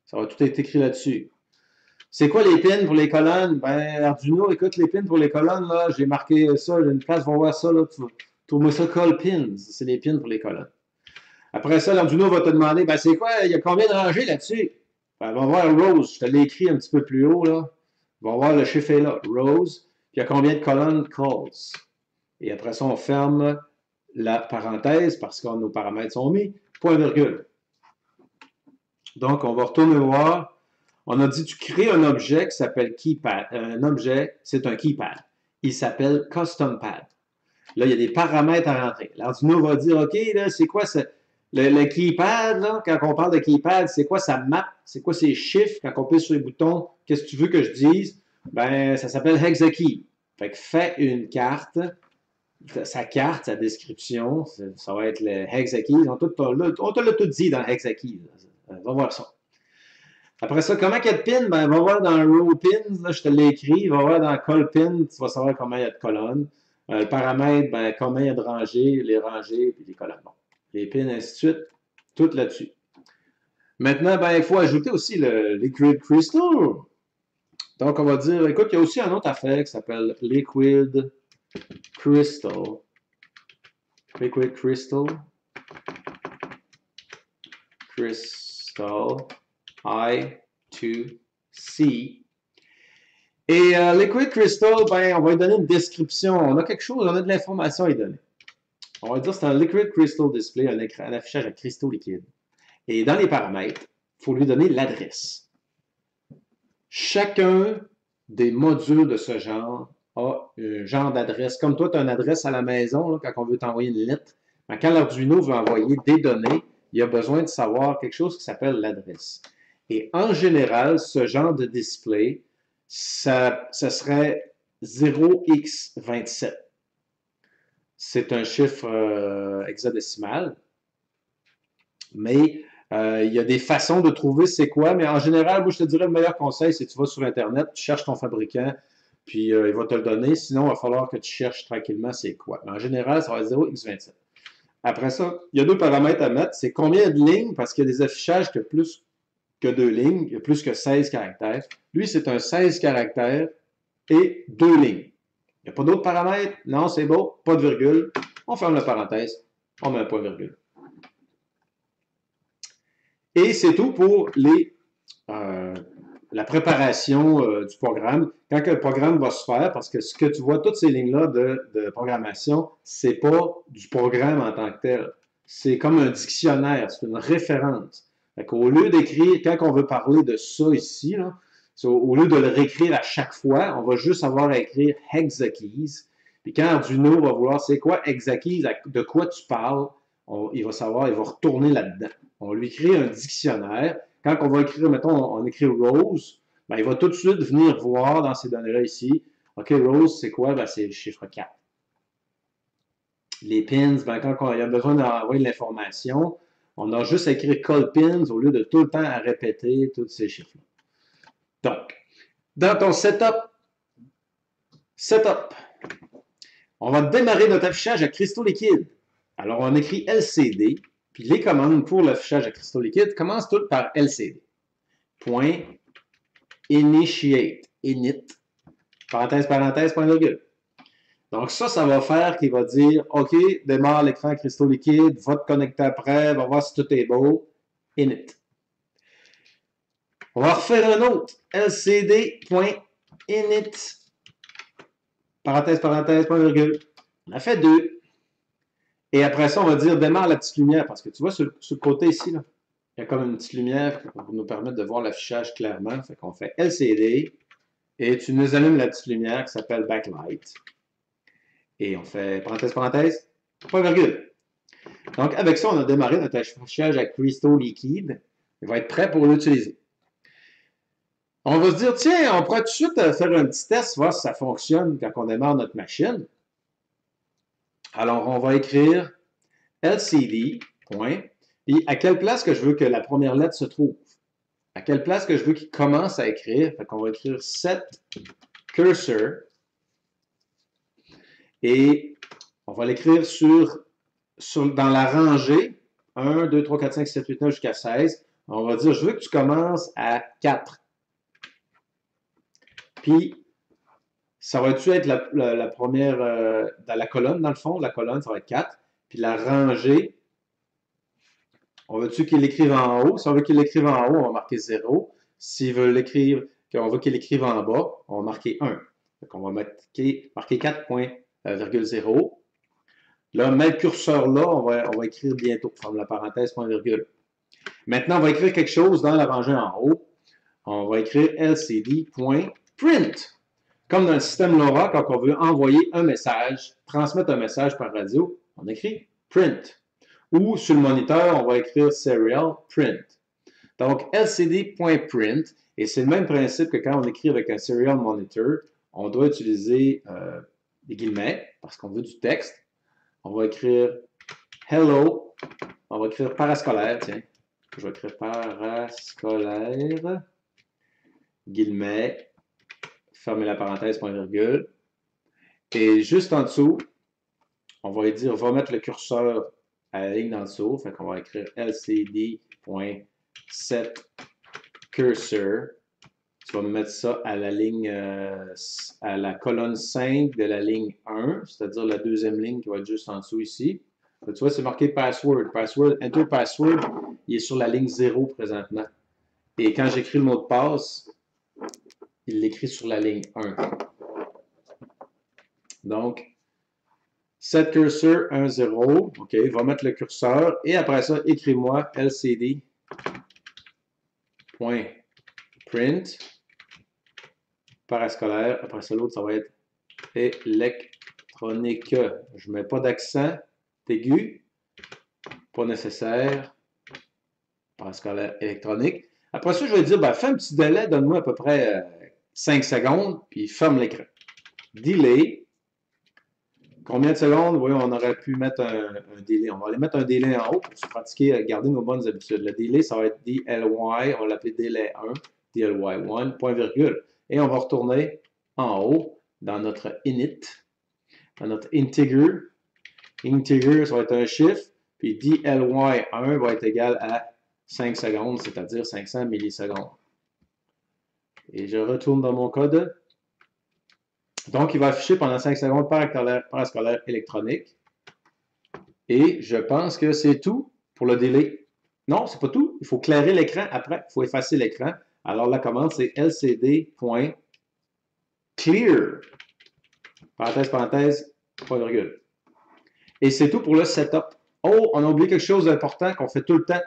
Ça va tout être écrit là-dessus. C'est quoi les pins pour les colonnes? Ben, Arduino, écoute, les pins pour les colonnes, là, j'ai marqué ça, j'ai une place, va voir ça, là, trouve-moi ça call pins. C'est les pins pour les colonnes. Après ça, l'Arduino va te demander, ben, c'est quoi, il y a combien de rangées là-dessus? Ben, va voir rows, je te l'ai écrit un petit peu plus haut, là. Va voir le chiffre est là, rows, puis il y a combien de colonnes calls. Et après ça, on ferme la parenthèse parce que nos paramètres sont mis, point virgule. Donc, on va retourner voir. On a dit, tu crées un objet qui s'appelle keypad. Un objet, c'est un keypad. Il s'appelle custom pad. Là, il y a des paramètres à rentrer. L'Arduino va dire, OK, là, c'est quoi le keypad, là, quand on parle de keypad, c'est quoi sa map? C'est quoi ses chiffres? Quand on pèse sur les boutons, qu'est-ce que tu veux que je dise? Ben, ça s'appelle HexaKey. Fait que fais une carte sa carte, sa description, ça va être le Hexakey. On te l'a tout dit dans Hexakey. Va voir ça. Après ça, comment il y a de pins? Ben, va voir dans Row Pins, là, je te l'ai écrit. Va voir dans Call Pin, tu vas savoir combien il y a de colonnes. Le paramètre, ben, combien il y a de rangées, les rangées, puis les colonnes. Bon. Les pins, ainsi de suite. Tout là-dessus. Maintenant, ben, il faut ajouter aussi le Liquid Crystal. Donc, on va dire, écoute, il y a aussi un autre affaire qui s'appelle Liquid Crystal. Liquid Crystal. Crystal. I2C. Et Liquid Crystal, ben, on va lui donner une description. On a quelque chose, on a de l'information à lui donner. On va dire que c'est un Liquid Crystal Display, un affichage à cristaux liquides. Et dans les paramètres, il faut lui donner l'adresse. Chacun des modules de ce genre a un genre d'adresse. Comme toi, tu as une adresse à la maison, là, quand on veut t'envoyer une lettre. Ben, quand l'Arduino veut envoyer des données, il a besoin de savoir quelque chose qui s'appelle l'adresse. Et en général, ce genre de display, ce serait 0x27. C'est un chiffre hexadécimal, mais il y a des façons de trouver c'est quoi, mais en général, moi je te dirais le meilleur conseil, c'est que tu vas sur Internet, tu cherches ton fabricant, puis il va te le donner, sinon il va falloir que tu cherches tranquillement c'est quoi. Mais en général, ça va être 0x27. Après ça, il y a deux paramètres à mettre, c'est combien il y a de lignes, parce qu'il y a des affichages qui ont plus que 2 lignes, il y a plus que 16 caractères. Lui, c'est un 16 caractères et 2 lignes. Il n'y a pas d'autres paramètres? Non, c'est beau, pas de virgule. On ferme la parenthèse, on met un point virgule. Et c'est tout pour la préparation du programme. Quand le programme va se faire, parce que ce que tu vois, toutes ces lignes-là de programmation, c'est pas du programme en tant que tel. C'est comme un dictionnaire, c'est une référence. Au lieu d'écrire, quand on veut parler de ça ici, là, au lieu de le réécrire à chaque fois, on va juste avoir à écrire hexakeys. Puis quand Arduino va vouloir c'est quoi hexakeys, de quoi tu parles, il va savoir, il va retourner là-dedans. On lui crée un dictionnaire. Quand on va écrire, mettons, on écrit Rose, ben, il va tout de suite venir voir dans ces données-là ici. OK, Rose, c'est quoi? Ben, c'est le chiffre 4. Les pins, ben, quand il y a besoin d'envoyer de l'information, on a juste à écrire call pins au lieu de tout le temps à répéter tous ces chiffres-là. Donc, dans ton setup, on va démarrer notre affichage à cristaux liquides. Alors, on écrit LCD, puis les commandes pour l'affichage à cristaux liquides commencent toutes par LCD. Point initiate, init, parenthèse, parenthèse, point virgule. Donc ça va faire qu'il va dire, OK, démarre l'écran cristaux liquides, va te connecter après, va voir si tout est beau, init. On va refaire un autre, lcd.init, parenthèse, parenthèse, point virgule. On a fait deux. Et après ça, on va dire démarre la petite lumière, parce que tu vois sur le côté ici, là, il y a comme une petite lumière pour nous permettre de voir l'affichage clairement. Fait qu'on fait LCD et tu nous allumes la petite lumière qui s'appelle backlight. Et on fait parenthèse, parenthèse, point virgule. Donc avec ça, on a démarré notre affichage à cristaux liquides. Il va être prêt pour l'utiliser. On va se dire, tiens, on pourrait tout de suite faire un petit test, voir si ça fonctionne quand on démarre notre machine. Alors, on va écrire LCD, point, et à quelle place que je veux que la première lettre se trouve? À quelle place que je veux qu'il commence à écrire? Fait qu'on va écrire set cursor, et on va l'écrire dans la rangée 1, 2, 3, 4, 5, 6, 7, 8, 9 jusqu'à 16. On va dire, je veux que tu commences à 4. Puis, ça va être la première, dans la colonne, dans le fond, la colonne, ça va être 4. Puis la rangée, on veut-tu qu'il l'écrive en haut? Si on veut qu'il l'écrive en haut, on va marquer 0. S'il veut l'écrire, qu'on veut qu'il l'écrive en bas, on va marquer 1. Donc, on va marquer 4.0. Là, mettre le curseur là, on va écrire bientôt, ferme la parenthèse, point virgule. Maintenant, on va écrire quelque chose dans la rangée en haut. On va écrire lcd.print. Comme dans le système LoRa, quand on veut envoyer un message, transmettre un message par radio, on écrit print. Ou sur le moniteur, on va écrire serial print. Donc, lcd.print, et c'est le même principe que quand on écrit avec un serial monitor, on doit utiliser des guillemets, parce qu'on veut du texte. On va écrire hello. On va écrire parascolaire, tiens. Je vais écrire parascolaire, guillemets, fermer la parenthèse, point virgule. Et juste en dessous, on va dire, on va mettre le curseur à la ligne d'en dessous. Fait qu'on va écrire lcd.setCursor. Tu vas me mettre ça à la ligne, à la colonne 5 de la ligne 1, c'est-à-dire la deuxième ligne qui va être juste en dessous ici. Tu vois, c'est marqué password. Password, enter password, il est sur la ligne 0 présentement. Et quand j'écris le mot de passe, il l'écrit sur la ligne 1. Donc, set cursor 1, 0. OK, il va mettre le curseur. Et après ça, écris-moi lcd.print parascolaire. Après ça, l'autre, ça va être électronique. Je ne mets pas d'accent aigu. Pas nécessaire. Parascolaire électronique. Après ça, je vais dire, ben, fais un petit délai, donne-moi à peu près 5 secondes, puis ferme l'écran. Delay. Combien de secondes? Oui, on aurait pu mettre un délai. On va aller mettre un délai en haut pour se pratiquer à garder nos bonnes habitudes. Le délai, ça va être DLY, on va l'appeler délai 1, DLY1, point virgule. Et on va retourner en haut dans notre init, dans notre integer. Integer, ça va être un chiffre, puis DLY1 va être égal à 5 secondes, c'est-à-dire 500 millisecondes. Et je retourne dans mon code. Donc, il va afficher pendant 5 secondes parascolaire électronique. Et je pense que c'est tout pour le délai. Non, c'est pas tout. Il faut clairer l'écran après. Il faut effacer l'écran. Alors, la commande, c'est lcd.clear. Parenthèse, parenthèse, point virgule. Et c'est tout pour le setup. Oh, on a oublié quelque chose d'important qu'on fait tout le temps.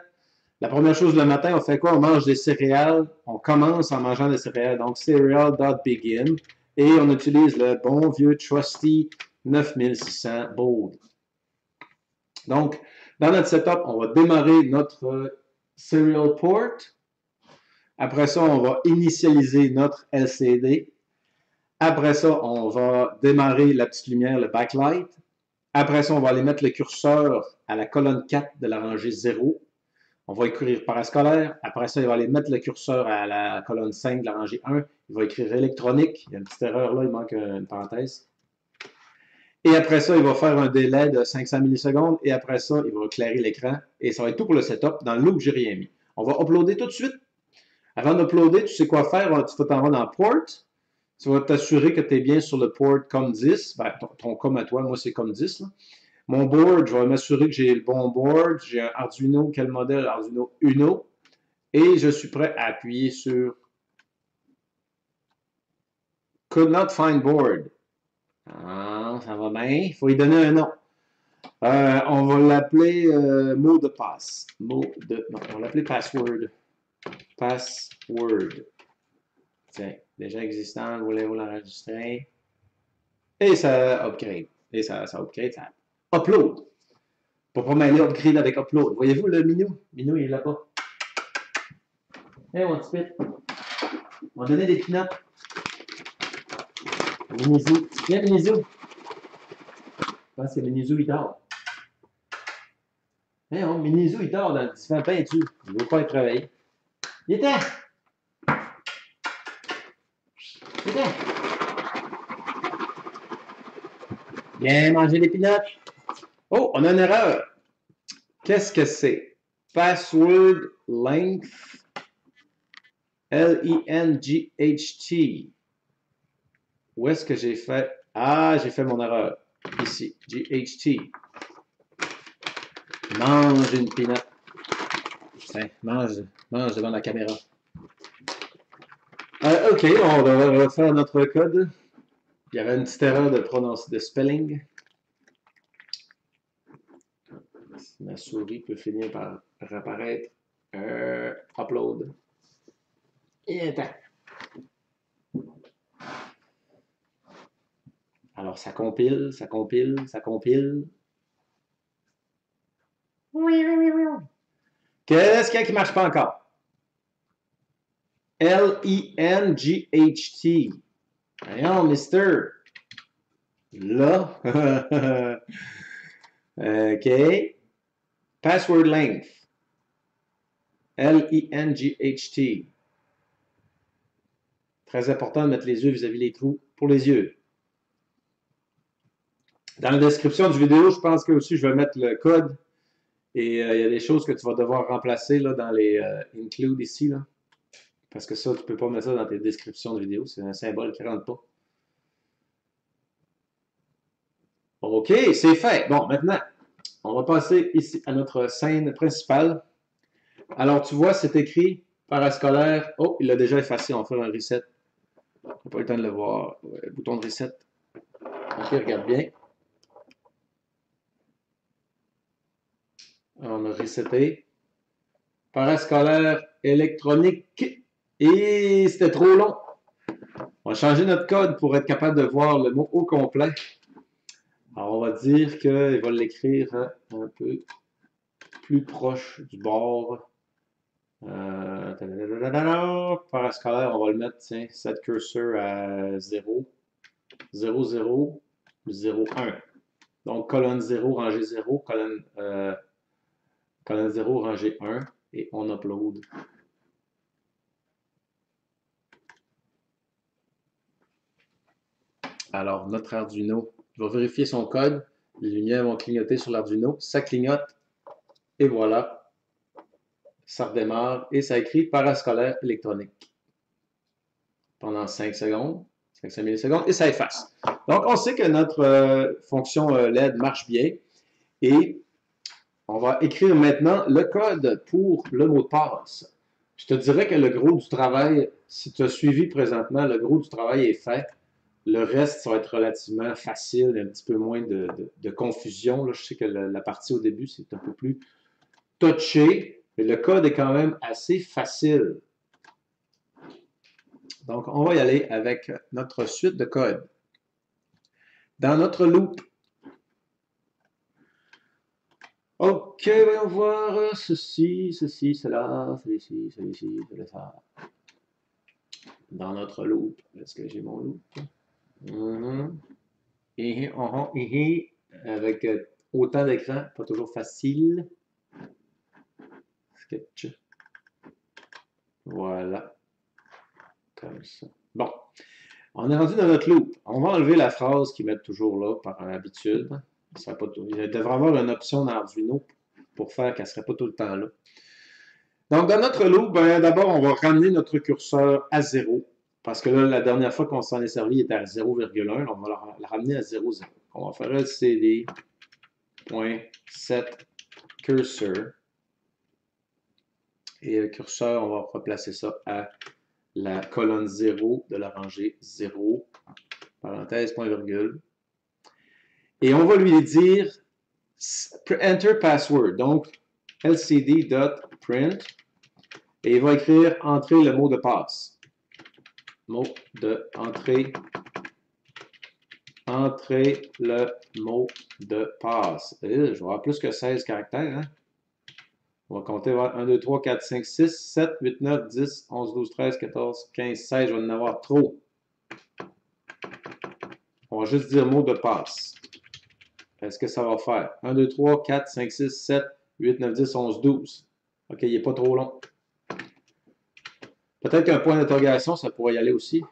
La première chose le matin, on fait quoi? On mange des céréales. On commence en mangeant des céréales. Donc, cereal.begin. Et on utilise le bon vieux Trusty 9600 Bold. Donc, dans notre setup, on va démarrer notre serial port. Après ça, on va initialiser notre LCD. Après ça, on va démarrer la petite lumière, le backlight. Après ça, on va aller mettre le curseur à la colonne 4 de la rangée 0. On va écrire parascolaire. Après ça, il va aller mettre le curseur à la colonne 5 de la rangée 1. Il va écrire électronique. Il y a une petite erreur là, il manque une parenthèse. Et après ça, il va faire un délai de 500 millisecondes. Et après ça, il va éclairer l'écran. Et ça va être tout pour le setup. Dans le loop, j'ai rien mis. On va uploader tout de suite. Avant d'uploader, tu sais quoi faire. Tu vas t'en vas dans Port. Tu vas t'assurer que tu es bien sur le port COM10. Ben, ton COM à toi, moi, c'est COM10. Là. Mon board, je vais m'assurer que j'ai le bon board. J'ai un Arduino. Quel modèle? Arduino Uno. Et je suis prêt à appuyer sur Could not find board. Ah, ça va bien. Il faut y donner un nom. On va l'appeler mot de passe. Non, on va l'appeler password. Password. Tiens, déjà existant, voulez-vous l'enregistrer? Et ça upgrade. Et ça upgrade, ça upload. Pour pas mêler upgrade avec upload. Voyez-vous le Minou? Minou, il est là-bas. Hey, mon petit pit. On va donner des peanuts. Minizou. Viens, Minizou. Je pense que Minizou, il dort. Hey, Minizou, il dort dans le divan peinture. Il ne veut pas être réveillé. Il est temps! Il est temps! Viens manger des peanuts. Oh, on a une erreur. Qu'est-ce que c'est? Password length. L-E-N-G-H-T. Où est-ce que j'ai fait? Ah, j'ai fait mon erreur. Ici, G-H-T. Mange une peanut. Tiens, mange devant la caméra. OK, on va refaire notre code. Il y avait une petite erreur de spelling. Ma souris peut finir par réapparaître. Upload. Et attends. Alors, ça compile, ça compile, ça compile. Oui. Qu'est-ce qu'il y a qui ne marche pas encore? L-E-N-G-H-T. Voyons, mister. Là. OK. Password length. L-I-N-G-H-T. Très important de mettre les yeux vis-à-vis les trous pour les yeux. Dans la description du vidéo, je pense que aussi je vais mettre le code. Et il y a des choses que tu vas devoir remplacer là, dans les include ici. Là. Parce que ça, tu ne peux pas mettre ça dans tes descriptions de vidéo. C'est un symbole qui ne rentre pas. OK, c'est fait. Bon, maintenant, on va passer ici à notre scène principale. Alors, tu vois, c'est écrit parascolaire. Oh, il l'a déjà effacé. On va faire un reset. On n'a pas eu le temps de le voir. Ouais, bouton de reset. OK, regarde bien. On a reseté. Parascolaire électronique. Et c'était trop long. On va changer notre code pour être capable de voir le mot au complet. Alors, on va dire qu'il va l'écrire un peu plus proche du bord. Parascolaire, on va le mettre, tiens, set cursor à 0, 0, 0, 0, 1. Donc, colonne 0, rangée 0, colonne 0, rangée 1, et on upload. Alors, notre Arduino va vérifier son code. Les lumières vont clignoter sur l'Arduino. Ça clignote. Et voilà. Ça redémarre. Et ça écrit parascolaire électronique. Pendant 5 secondes. 5 millisecondes. Et ça efface. Donc, on sait que notre fonction LED marche bien. Et on va écrire maintenant le code pour le mot de passe. Je te dirais que le gros du travail, si tu as suivi présentement, le gros du travail est fait. Le reste, ça va être relativement facile, un petit peu moins de confusion. Là, je sais que la partie au début, c'est un peu plus touché, mais le code est quand même assez facile. Donc, on va y aller avec notre suite de code. Dans notre loop, OK, voyons voir ceci, cela, ceci, cela. Dans notre loop, est-ce que j'ai mon loop? Avec autant d'écrans, pas toujours facile. Sketch. Voilà. Comme ça. Bon. On est rendu dans notre loop. On va enlever la phrase qu'ils mettent toujours là par habitude. Ça pas tout... Il devrait avoir une option dans Arduino pour faire qu'elle ne serait pas tout le temps là. Donc, dans notre loop, ben, d'abord, on va ramener notre curseur à 0. Parce que là, la dernière fois qu'on s'en est servi, il était à 0,1. On va la ramener à 0,0. On va faire lcd.setCursor. Et le curseur, on va replacer ça à la colonne 0 de la rangée 0, parenthèse, point virgule. Et on va lui dire enter password. Donc, lcd.print. Et il va écrire entrer le mot de passe. Mot de entrée. Entrer le mot de passe. Je vais avoir plus que 16 caractères. Hein? On va compter 1, 2, 3, 4, 5, 6, 7, 8, 9, 10, 11, 12, 13, 14, 15, 16. Je vais en avoir trop. On va juste dire mot de passe. Est-ce que ça va faire? 1, 2, 3, 4, 5, 6, 7, 8, 9, 10, 11, 12. OK, il n'est pas trop long. Peut-être qu'un point d'interrogation, ça pourrait y aller aussi.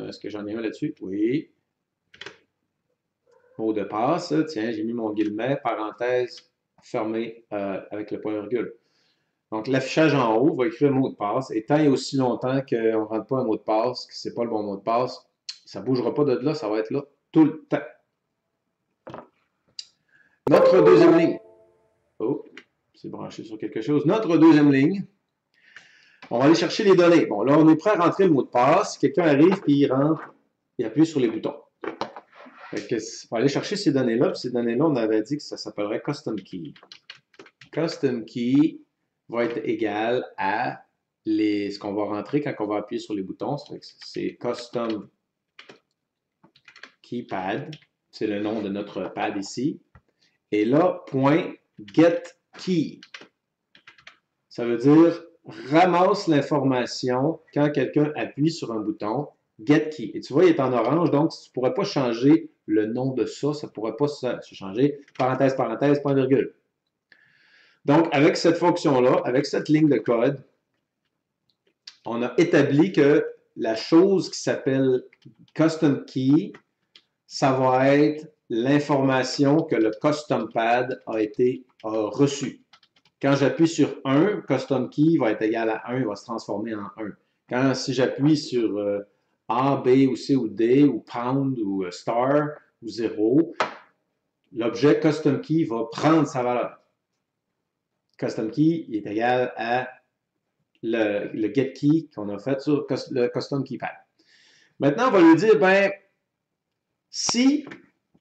Est-ce que j'en ai un là-dessus? Oui. Mot de passe. Tiens, j'ai mis mon guillemet, parenthèse fermée avec le point virgule. Donc, l'affichage en haut va écrire le mot de passe. Et tant et aussi longtemps qu'on ne rentre pas un mot de passe, que ce n'est pas le bon mot de passe, ça ne bougera pas de là, ça va être là tout le temps. Notre deuxième ligne. Oh, c'est branché sur quelque chose. Notre deuxième ligne. On va aller chercher les données. Bon, là, on est prêt à rentrer le mot de passe. Quelqu'un arrive, puis il rentre, il appuie sur les boutons. Fait que, on va aller chercher ces données-là. Puis ces données-là, on avait dit que ça s'appellerait Custom Key. Custom Key va être égal à ce qu'on va rentrer quand on va appuyer sur les boutons. C'est Custom Keypad. C'est le nom de notre pad ici. Et là, point get key. Ça veut dire ramasse l'information quand quelqu'un appuie sur un bouton get key. Et tu vois, il est en orange, donc tu ne pourrais pas changer le nom de ça, ça ne pourrait pas se changer. Parenthèse, parenthèse, point virgule. Donc, avec cette fonction-là, avec cette ligne de code, on a établi que la chose qui s'appelle custom key, ça va être l'information que le custom pad a reçue. Quand j'appuie sur 1, custom key va être égal à 1, il va se transformer en 1. Si j'appuie sur A, B ou C ou D ou pound ou star ou 0, l'objet custom key va prendre sa valeur. Custom key est égal à le get key qu'on a fait sur le custom key pad. Maintenant, on va lui dire, ben, si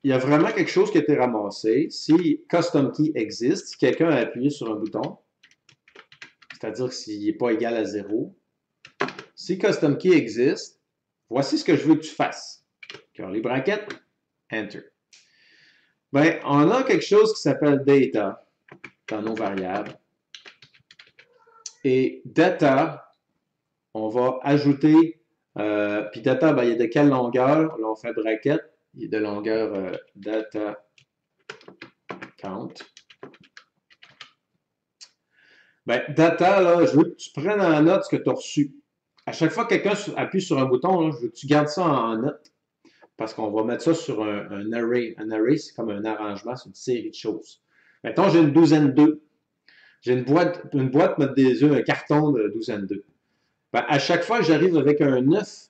il y a vraiment quelque chose qui a été ramassé, si custom key existe, si quelqu'un a appuyé sur un bouton, c'est-à-dire s'il n'est pas égal à 0, si custom key existe, voici ce que je veux que tu fasses. Curly bracket, enter. Ben, on a quelque chose qui s'appelle data dans nos variables. Et data, on va ajouter, puis data, ben, il est de quelle longueur? Là, on fait bracket, il est de longueur data count. Ben, data, là, je veux que tu prennes en note ce que tu as reçu. À chaque fois que quelqu'un appuie sur un bouton, là, je veux que tu gardes ça en note. Parce qu'on va mettre ça sur un array. Un array, c'est comme un arrangement, c'est une série de choses. Mettons, j'ai une douzaine d'œufs. J'ai une boîte mettre des œufs, un carton de douzaine d'œufs. Ben, à chaque fois que j'arrive avec un œuf,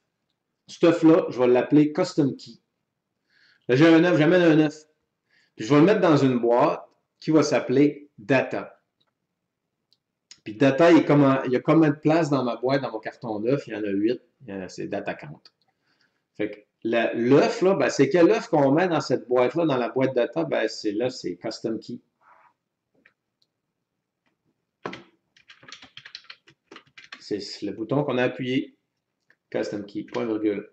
cet œuf-là, je vais l'appeler custom key. Là, j'ai un œuf, j'amène un œuf. Puis je vais le mettre dans une boîte qui va s'appeler data. Puis data, il y a combien de place dans ma boîte, dans mon carton d'œuf? Il y en a 8. C'est data count. Fait que l'œuf, là, ben, c'est quel œuf qu'on met dans cette boîte-là, dans la boîte data? Ben, c'est custom key. C'est le bouton qu'on a appuyé. Custom key, point virgule.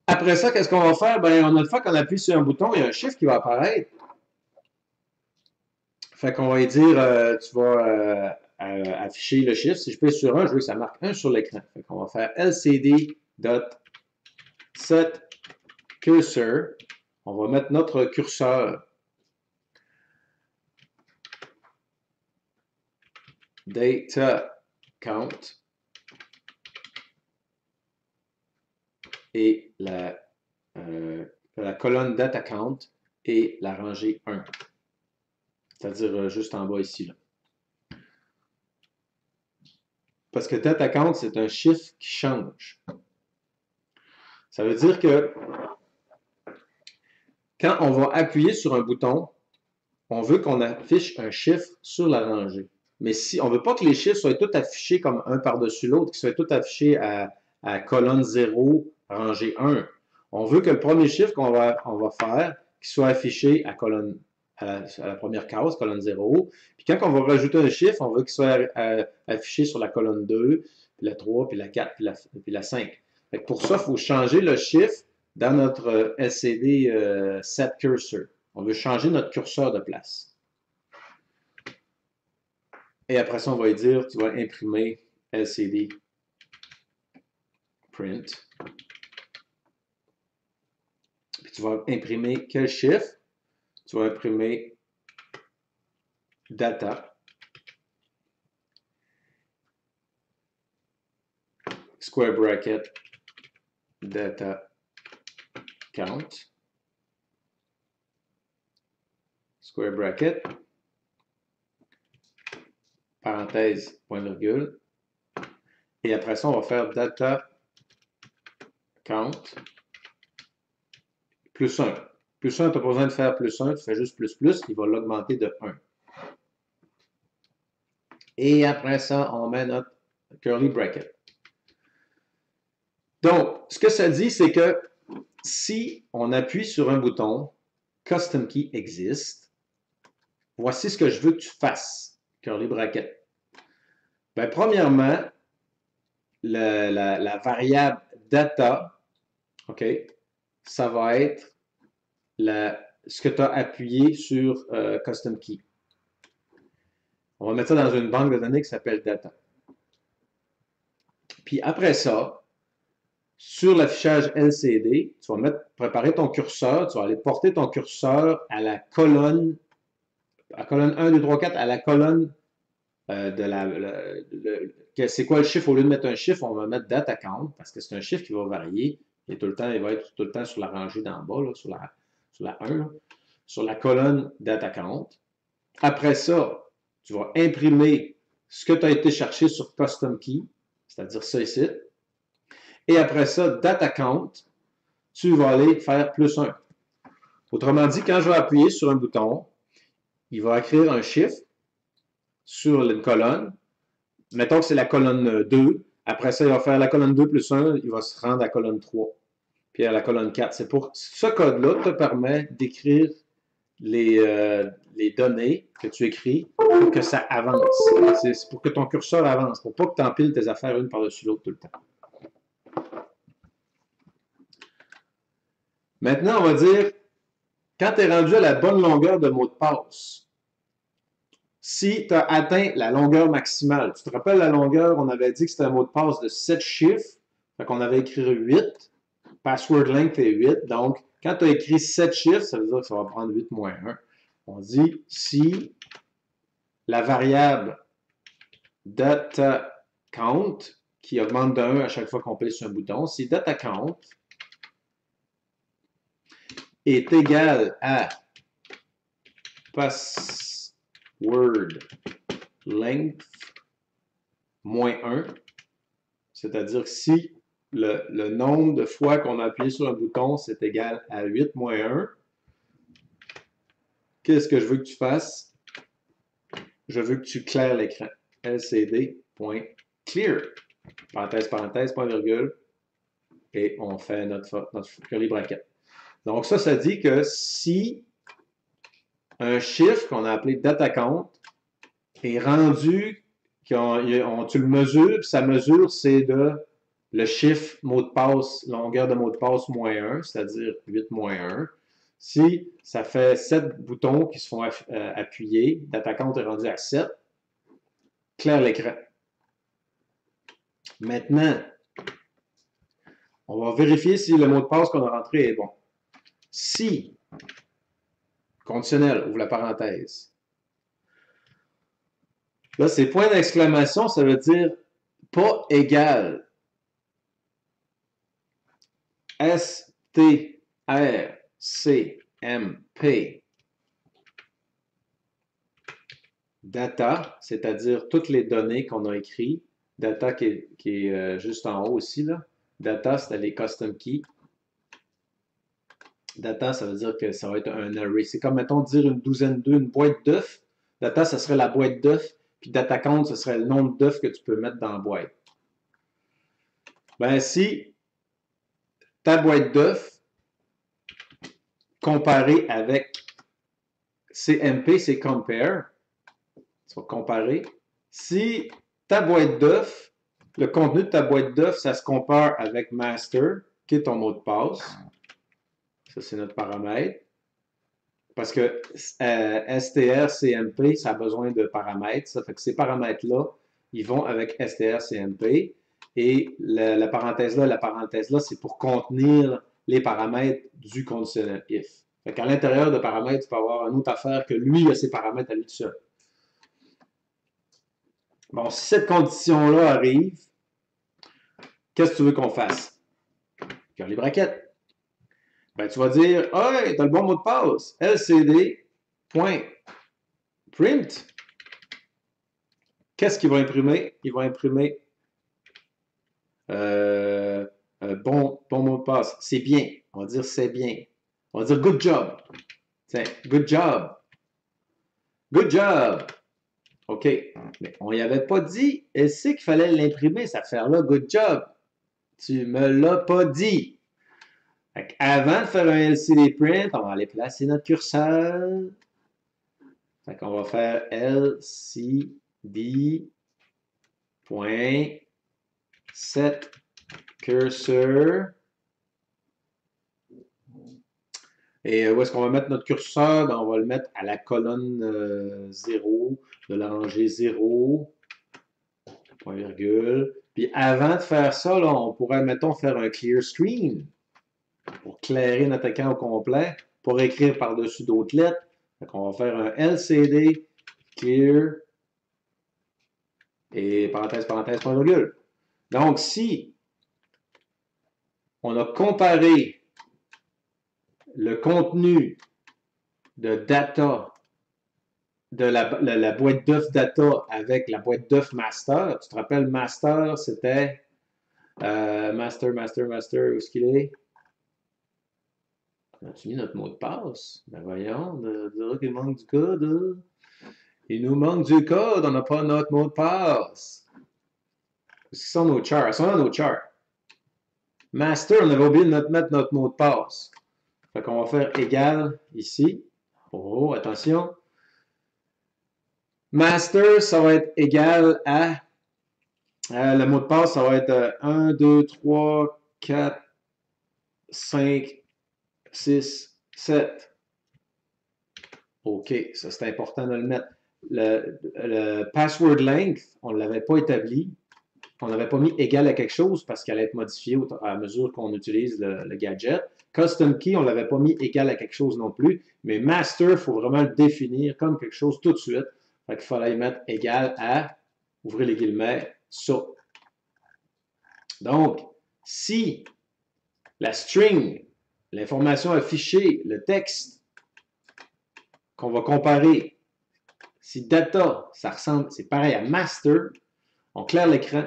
Après ça, qu'est-ce qu'on va faire? Ben, une fois qu'on appuie sur un bouton, il y a un chiffre qui va apparaître. Fait qu'on va dire, tu vas afficher le chiffre. Si je pèse sur 1, je veux que ça marque 1 sur l'écran. Fait qu'on va faire lcd.setCursor. On va mettre notre curseur. Data count. Et la colonne data count et la rangée 1. C'est-à-dire juste en bas ici. Là. Parce que data count, c'est un chiffre qui change. Ça veut dire que quand on va appuyer sur un bouton, on veut qu'on affiche un chiffre sur la rangée. Mais si on ne veut pas que les chiffres soient tous affichés comme un par-dessus l'autre, qu'ils soient tous affichés à colonne 0, rangée 1. On veut que le premier chiffre qu'on va faire, qu'il soit affiché à la première case, colonne 0. Puis quand on va rajouter un chiffre, on veut qu'il soit affiché sur la colonne 2, puis la 3, puis la 4, puis la 5. Fait que pour ça, il faut changer le chiffre dans notre LCD set cursor. On veut changer notre curseur de place. Et après ça, on va lui dire, tu vas imprimer LCD print. Puis tu vas imprimer quel chiffre? Tu vas imprimer data. Square bracket data count. Square bracket. Parenthèse, point virgule. Et après ça, on va faire data count plus 1. Plus 1, tu n'as pas besoin de faire plus 1, tu fais juste plus, il va l'augmenter de 1. Et après ça, on met notre curly bracket. Donc, ce que ça dit, c'est que si on appuie sur un bouton, custom key existe, voici ce que je veux que tu fasses, curly bracket. Ben, premièrement, la variable data, OK, ça va être ce que tu as appuyé sur custom key. On va mettre ça dans une banque de données qui s'appelle data. Puis après ça, sur l'affichage LCD, tu vas préparer ton curseur, tu vas aller porter ton curseur à la colonne 1, 2, 3, 4, à la colonne c'est quoi le chiffre? Au lieu de mettre un chiffre, on va mettre data count, parce que c'est un chiffre qui va varier. Il va être tout le temps sur la rangée d'en bas, là, sur la 1, là, sur la colonne data count. Après ça, tu vas imprimer ce que tu as été chercher sur Custom Key, c'est-à-dire ça ici. Et après ça, data count, tu vas aller faire +1. Autrement dit, quand je vais appuyer sur un bouton, il va écrire un chiffre sur une colonne. Mettons que c'est la colonne 2. Après ça, il va faire la colonne 2 plus 1, il va se rendre à la colonne 3. Puis à la colonne 4. C'est pour ce code-là te permet d'écrire les données que tu écris pour que ça avance. C'est pour que ton curseur avance, pour pas que tu empiles tes affaires une par-dessus l'autre tout le temps. Maintenant, on va dire, quand tu es rendu à la bonne longueur de mot de passe, si tu as atteint la longueur maximale, tu te rappelles la longueur, on avait dit que c'était un mot de passe de 7 chiffres, fait qu'on avait écrit 8, password length est 8, donc quand tu as écrit 7 chiffres, ça veut dire que ça va prendre 8 moins 1. On dit si la variable data count, qui augmente de 1 à chaque fois qu'on pèse sur un bouton, si data count est égal à password length moins 1, c'est-à-dire si le nombre de fois qu'on a appuyé sur un bouton, c'est égal à 8 moins 1, qu'est-ce que je veux que tu fasses? Je veux que tu claires l'écran. lcd.clear. Parenthèse, parenthèse, point virgule. Et on fait notre curly bracket. Donc ça dit que si un chiffre qu'on a appelé data count est rendu, tu le mesures, puis sa mesure, c'est de le chiffre mot de passe, longueur de mot de passe moins 1, c'est-à-dire 8 moins 1. Si ça fait 7 boutons qui se font appuyer, data count est rendu à 7, claire l'écran. Maintenant, on va vérifier si le mot de passe qu'on a rentré est bon. Si, conditionnel, ouvre la parenthèse. Là, c'est point d'exclamation, ça veut dire pas égal. strcmp data, c'est-à-dire toutes les données qu'on a écrites. Data qui est juste en haut aussi, là. Data, c'est les custom keys. Data, ça veut dire que ça va être un array. C'est comme, mettons, dire une boîte d'œufs. Data, ça serait la boîte d'œufs. Puis data count, ce serait le nombre d'œufs que tu peux mettre dans la boîte. Ben, si ta boîte d'œufs, comparée avec CMP, c'est compare. Tu vas comparer. Si ta boîte d'œufs, le contenu de ta boîte d'œufs, ça se compare avec master, qui est ton mot de passe. Ça, c'est notre paramètre. Parce que strcmp, ça a besoin de paramètres. Ça fait que ces paramètres-là, ils vont avec strcmp. Et la parenthèse-là, c'est pour contenir les paramètres du conditionnel if. Fait qu'à l'intérieur de paramètres, tu peux avoir une autre affaire que lui a ses paramètres à lui tout seul. Bon, si cette condition-là arrive, qu'est-ce que tu veux qu'on fasse? Curly bracket. Ben, tu vas dire, hey, tu as le bon mot de passe, lcd.print. Qu'est-ce qu'il va imprimer? Il va imprimer bon mot de passe. C'est bien. On va dire c'est bien. On va dire good job. Tiens, good job. Good job. OK. Mais on n'y avait pas dit. Elle sait qu'il fallait l'imprimer, cette affaire-là. Good job. Tu me l'as pas dit. Avant de faire un LCD print, on va aller placer notre curseur. Fait qu'on va faire lcd.setCursor. Et où est-ce qu'on va mettre notre curseur? Ben, on va le mettre à la colonne 0, de la rangée 0, point virgule. Puis avant de faire ça, là, on pourrait, mettons, faire un clear screen pour clairer notre écran au complet, pour écrire par-dessus d'autres lettres. Donc, on va faire un LCD clear et parenthèse, parenthèse, point virgule. Donc, si on a comparé le contenu de data de la boîte d'œuf data avec la boîte d'œuf master, tu te rappelles, master, c'était master, où est-ce qu'il est? As-tu mis notre mot de passe? Ben voyons, de dire qu'il manque du code. Il nous manque du code, on n'a pas notre mot de passe. Ce sont nos chars. Elles sont dans nos chars. Master, on avait oublié de mettre notre mot de passe. Fait qu'on va faire égal ici. Oh, attention. Master, ça va être égal à le mot de passe, ça va être 1, 2, 3, 4, 5, 6, 7. OK, ça c'est important de le mettre. Le password length, on ne l'avait pas établi. On n'avait pas mis égal à quelque chose parce qu'elle allait être modifiée à mesure qu'on utilise le gadget. Custom key, on ne l'avait pas mis égal à quelque chose non plus. Mais master, il faut vraiment le définir comme quelque chose tout de suite. Fait qu'il fallait y mettre égal à, ouvrez les guillemets, ça. Donc, si la string, l'information affichée, le texte qu'on va comparer, si data, ça ressemble, c'est pareil à master, on claire l'écran,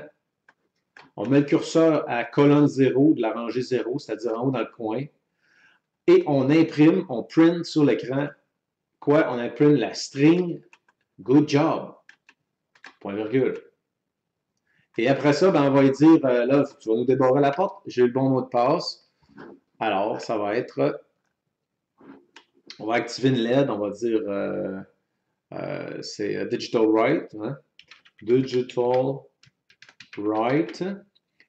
on met le curseur à colonne 0 de la rangée 0, c'est-à-dire en haut dans le coin, et on imprime, on print sur l'écran, quoi? On imprime la string good job, point virgule. Et après ça, ben, on va lui dire, là, tu vas nous débarrer la porte, j'ai le bon mot de passe. Alors, ça va être, on va activer une LED, on va dire, c'est Digital Write, hein? Digital Write.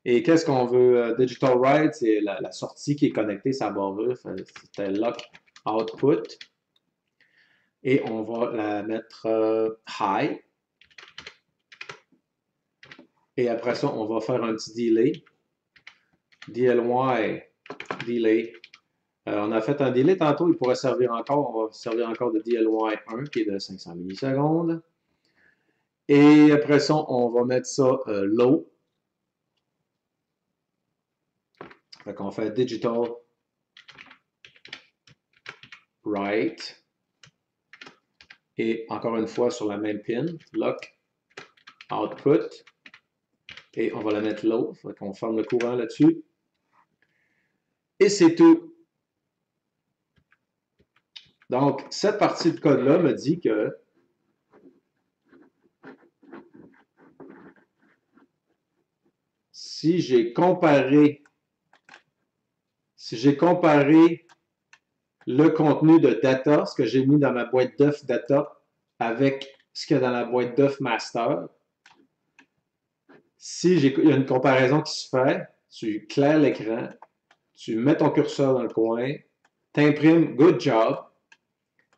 Et qu'est-ce qu'on veut? Digital Write, c'est la sortie qui est connectée, sa barre, c'était Lock Output. Et on va la mettre High. Et après ça, on va faire un petit delay. DLY, delay. On a fait un delay tantôt, il pourrait servir encore. On va servir encore de DLY1 qui est de 500 millisecondes. Et après ça, on va mettre ça low. Fait qu'on fait digital write. Et encore une fois sur la même pin, lock output. Et on va la mettre low. Fait qu'on ferme le courant là-dessus. Et c'est tout. Donc, cette partie de code-là me dit que si j'ai comparé le contenu de data, ce que j'ai mis dans ma boîte d'œuf data, avec ce qu'il y a dans la boîte d'œuf master, si il y a une comparaison qui se fait, tu claires l'écran, tu mets ton curseur dans le coin, tu imprimes good job.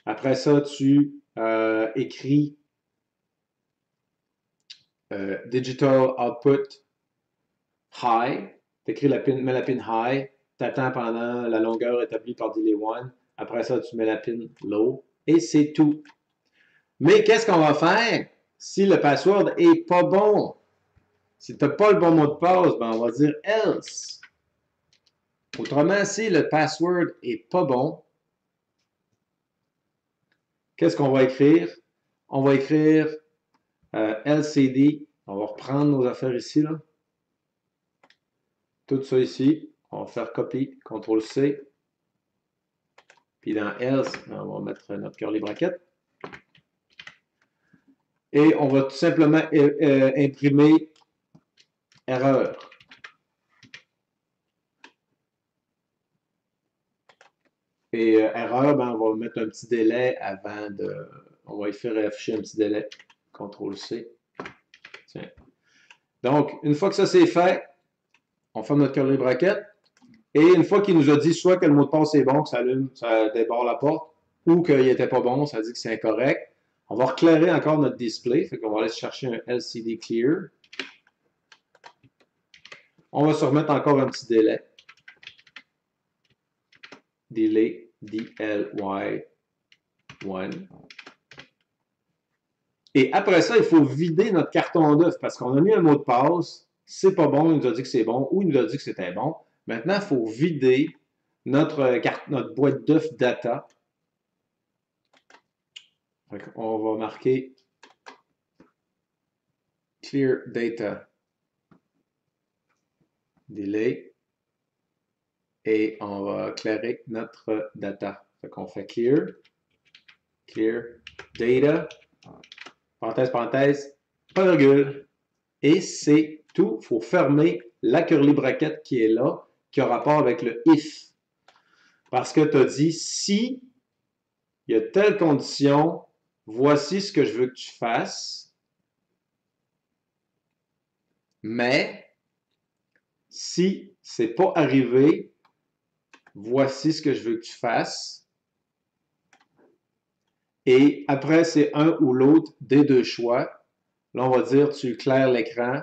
Après ça, tu écris digital output high. Tu écris mets la pin high. Tu attends pendant la longueur établie par delay 1. Après ça, tu mets la pin low. Et c'est tout. Mais qu'est-ce qu'on va faire si le password est pas bon? Si tu n'as pas le bon mot de passe, ben on va dire else. Autrement, si le password est pas bon, qu'est-ce qu'on va écrire? On va écrire LCD. On va reprendre nos affaires ici, là. Tout ça ici. On va faire copie, CTRL-C. Puis dans else, on va mettre notre curly bracket. Et on va tout simplement imprimer erreur. Et erreur, ben, on va mettre un petit délai avant de... On va y faire afficher un petit délai. CTRL-C. Tiens. Donc, une fois que ça c'est fait, on ferme notre curly bracket. Et une fois qu'il nous a dit soit que le mot de passe est bon, que ça allume, ça débarre la porte, ou qu'il n'était pas bon, ça dit que c'est incorrect, on va reclairer encore notre display. Fait qu'on va aller chercher un LCD Clear. On va se remettre encore un petit délai. Delay, D-L-Y, 1. Et après ça, il faut vider notre carton d'œuf parce qu'on a mis un mot de passe. C'est pas bon, il nous a dit que c'est bon ou il nous a dit que c'était bon. Maintenant, il faut vider notre boîte d'œuf data. On va marquer clear data delay et on va clairer notre data. Fait qu'on fait clear data, parenthèse, parenthèse, pas virgule. Et c'est tout. Il faut fermer la curly bracket qui est là, qui a rapport avec le if. Parce que tu as dit, si il y a telle condition, voici ce que je veux que tu fasses. Mais, si c'est pas arrivé, voici ce que je veux que tu fasses. Et après, c'est un ou l'autre des deux choix. Là, on va dire, tu claires l'écran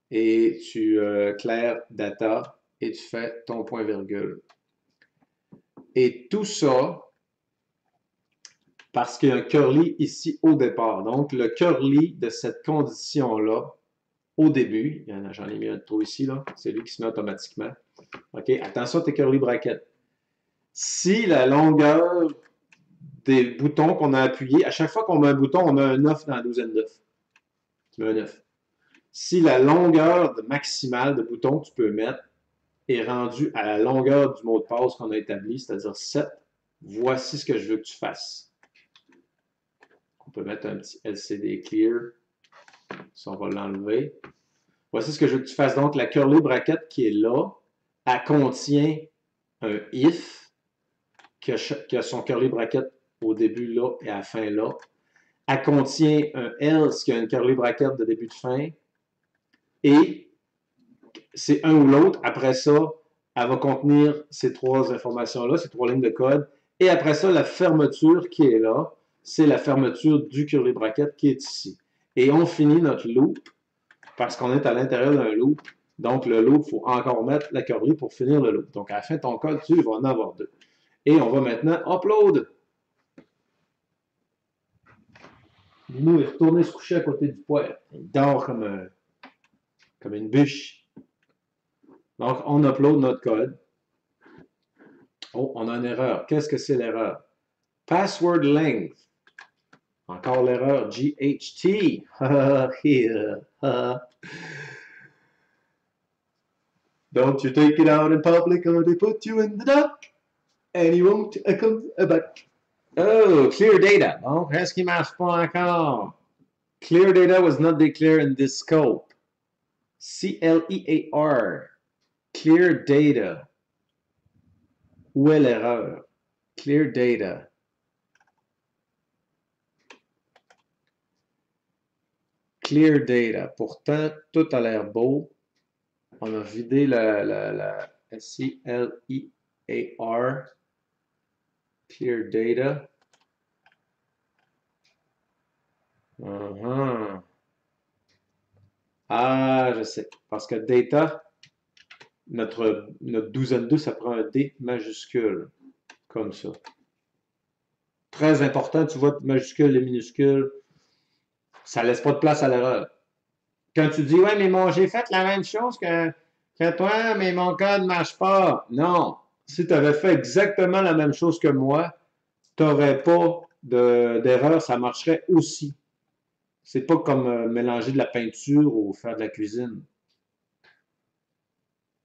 et tu claires data et tu fais ton point-virgule. Et tout ça, parce qu'il y a un curly ici au départ. Donc, le curly de cette condition-là, au début, j'en ai mis un trop ici, là, c'est lui qui se met automatiquement. OK, attention à tes curly brackets. Si la longueur des boutons qu'on a appuyés, à chaque fois qu'on met un bouton, on met un 9 dans la douzaine d'œufs. Tu mets un 9. Si la longueur maximale de boutons que tu peux mettre est rendue à la longueur du mot de passe qu'on a établi, c'est-à-dire 7, voici ce que je veux que tu fasses. On peut mettre un petit LCD clear. Ça, on va l'enlever. Voici ce que je veux que tu fasses. Donc, la curly bracket qui est là, elle contient un if, qui a son curly bracket au début là et à la fin là. Elle contient un else qui a une curly bracket de début de fin. Et c'est un ou l'autre. Après ça, elle va contenir ces trois informations-là, ces trois lignes de code. Et après ça, la fermeture qui est là, c'est la fermeture du curly bracket qui est ici. Et on finit notre loop parce qu'on est à l'intérieur d'un loop. Donc, le loop, il faut encore mettre la curly pour finir le loop. Donc, à la fin de ton code, tu vas en avoir deux. Et on va maintenant upload. Nous, il est retourné se coucher à côté du poêle. Il dort comme une bûche. Donc, on upload notre code. Oh, on a une erreur. Qu'est-ce que c'est l'erreur? Password length. Encore l'erreur. GHT. Don't you take it out in public or they put you in the dock and you won't come back. Oh, clear data. Bon, est-ce qu'il marche pas encore? Clear data was not declared in this scope. C-L-E-A-R. Clear data. Où est l'erreur? Clear data. Clear data. Pourtant, tout a l'air beau. On a vidé la C-L-E-A-R. Clear data. Ah, je sais. Parce que data, notre douzaine 2, ça prend un D majuscule. Comme ça. Très important, tu vois, majuscule et minuscule, ça laisse pas de place à l'erreur. Quand tu dis, ouais, mais j'ai fait la même chose que toi, mais mon code ne marche pas. Non. Si tu avais fait exactement la même chose que moi, tu n'aurais pas d'erreur, ça marcherait aussi. C'est pas comme mélanger de la peinture ou faire de la cuisine.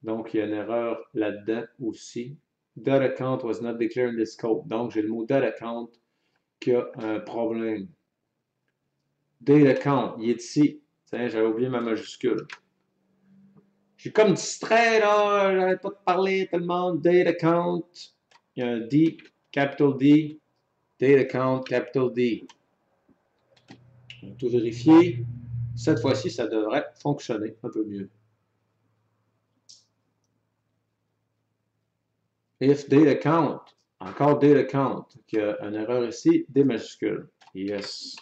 Donc, il y a une erreur là-dedans aussi. Data count was not declared in this scope. Donc, j'ai le mot data count qui a un problème. Data count, il est ici. Tiens, j'avais oublié ma majuscule. Je suis comme distrait, là. J'arrête pas de parler tellement. Data count. Il y a un D, capital D. Data count, capital D. On va tout vérifier. Cette fois-ci, ça devrait fonctionner un peu mieux. If data count. Encore data count. Il y a une erreur ici, D majuscule. Yes.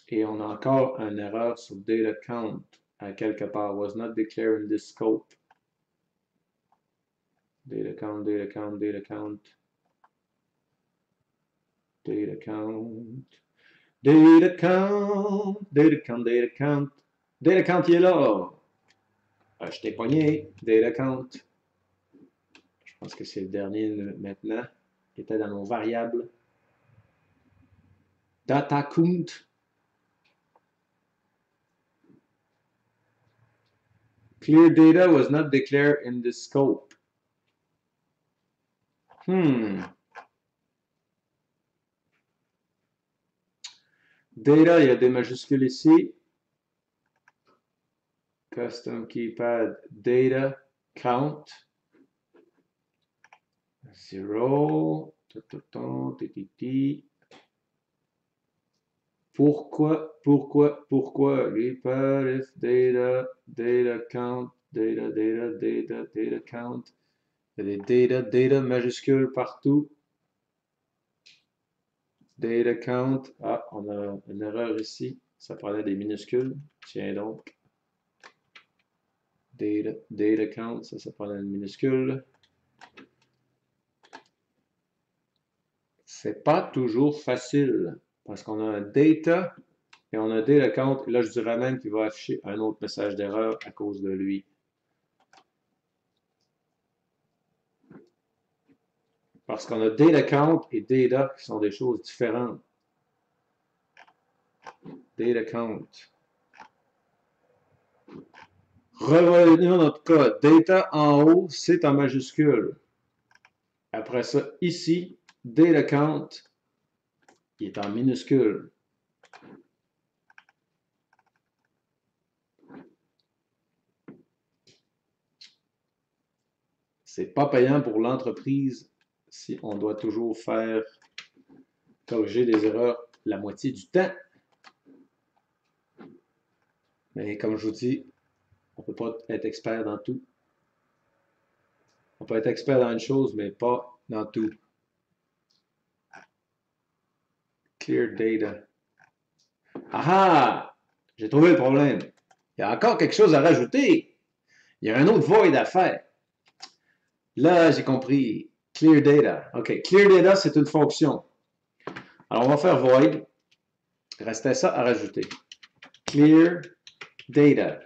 Et on a encore une erreur sur data count à quelque part. Was not declared in this scope. Data count, data count, data count. Data count. Data count. Data count, data count. Data count, il est là. Ah, je t'ai pogné. Data count. Je pense que c'est le dernier maintenant. Il était dans nos variables. Data count. Clear data was not declared in the scope. Data, il y a des majuscules ici. Custom keypad data count. 0. Pourquoi? Keypad if data count, data count. Il y a des data majuscules partout. Data count. Ah, on a une erreur ici. Ça prenait des minuscules. Tiens donc. Data count, ça prenait une minuscule. C'est pas toujours facile parce qu'on a un data et on a un data count. Et là, je dirais même qu'il va afficher un autre message d'erreur à cause de lui. Parce qu'on a data count et data qui sont des choses différentes. Data count. Revenons à notre code. Data en haut, c'est en majuscule. Après ça, ici, data count, il est en minuscule. C'est pas payant pour l'entreprise si on doit toujours faire corriger des erreurs la moitié du temps. Mais comme je vous dis, on ne peut pas être expert dans tout. On peut être expert dans une chose, mais pas dans tout. Clear data. Ah! J'ai trouvé le problème. Il y a encore quelque chose à rajouter. Il y a un autre void à faire. Là, j'ai compris. Clear data. OK. Clear data, c'est une fonction. Alors, on va faire void. Il restait ça à rajouter. Clear data.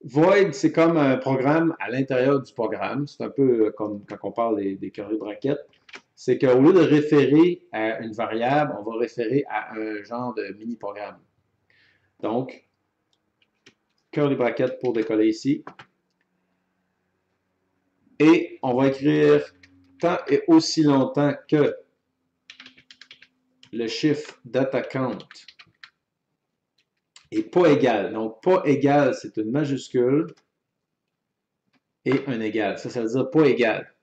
Void, c'est comme un programme à l'intérieur du programme. C'est un peu comme quand on parle des curly brackets. C'est qu'au lieu de référer à une variable, on va référer à un genre de mini-programme. Donc, curly bracket pour décoller ici. Et on va écrire tant et aussi longtemps que le chiffre data count est pas égal. Donc, pas égal, c'est une majuscule et un égal. Ça veut dire pas égal.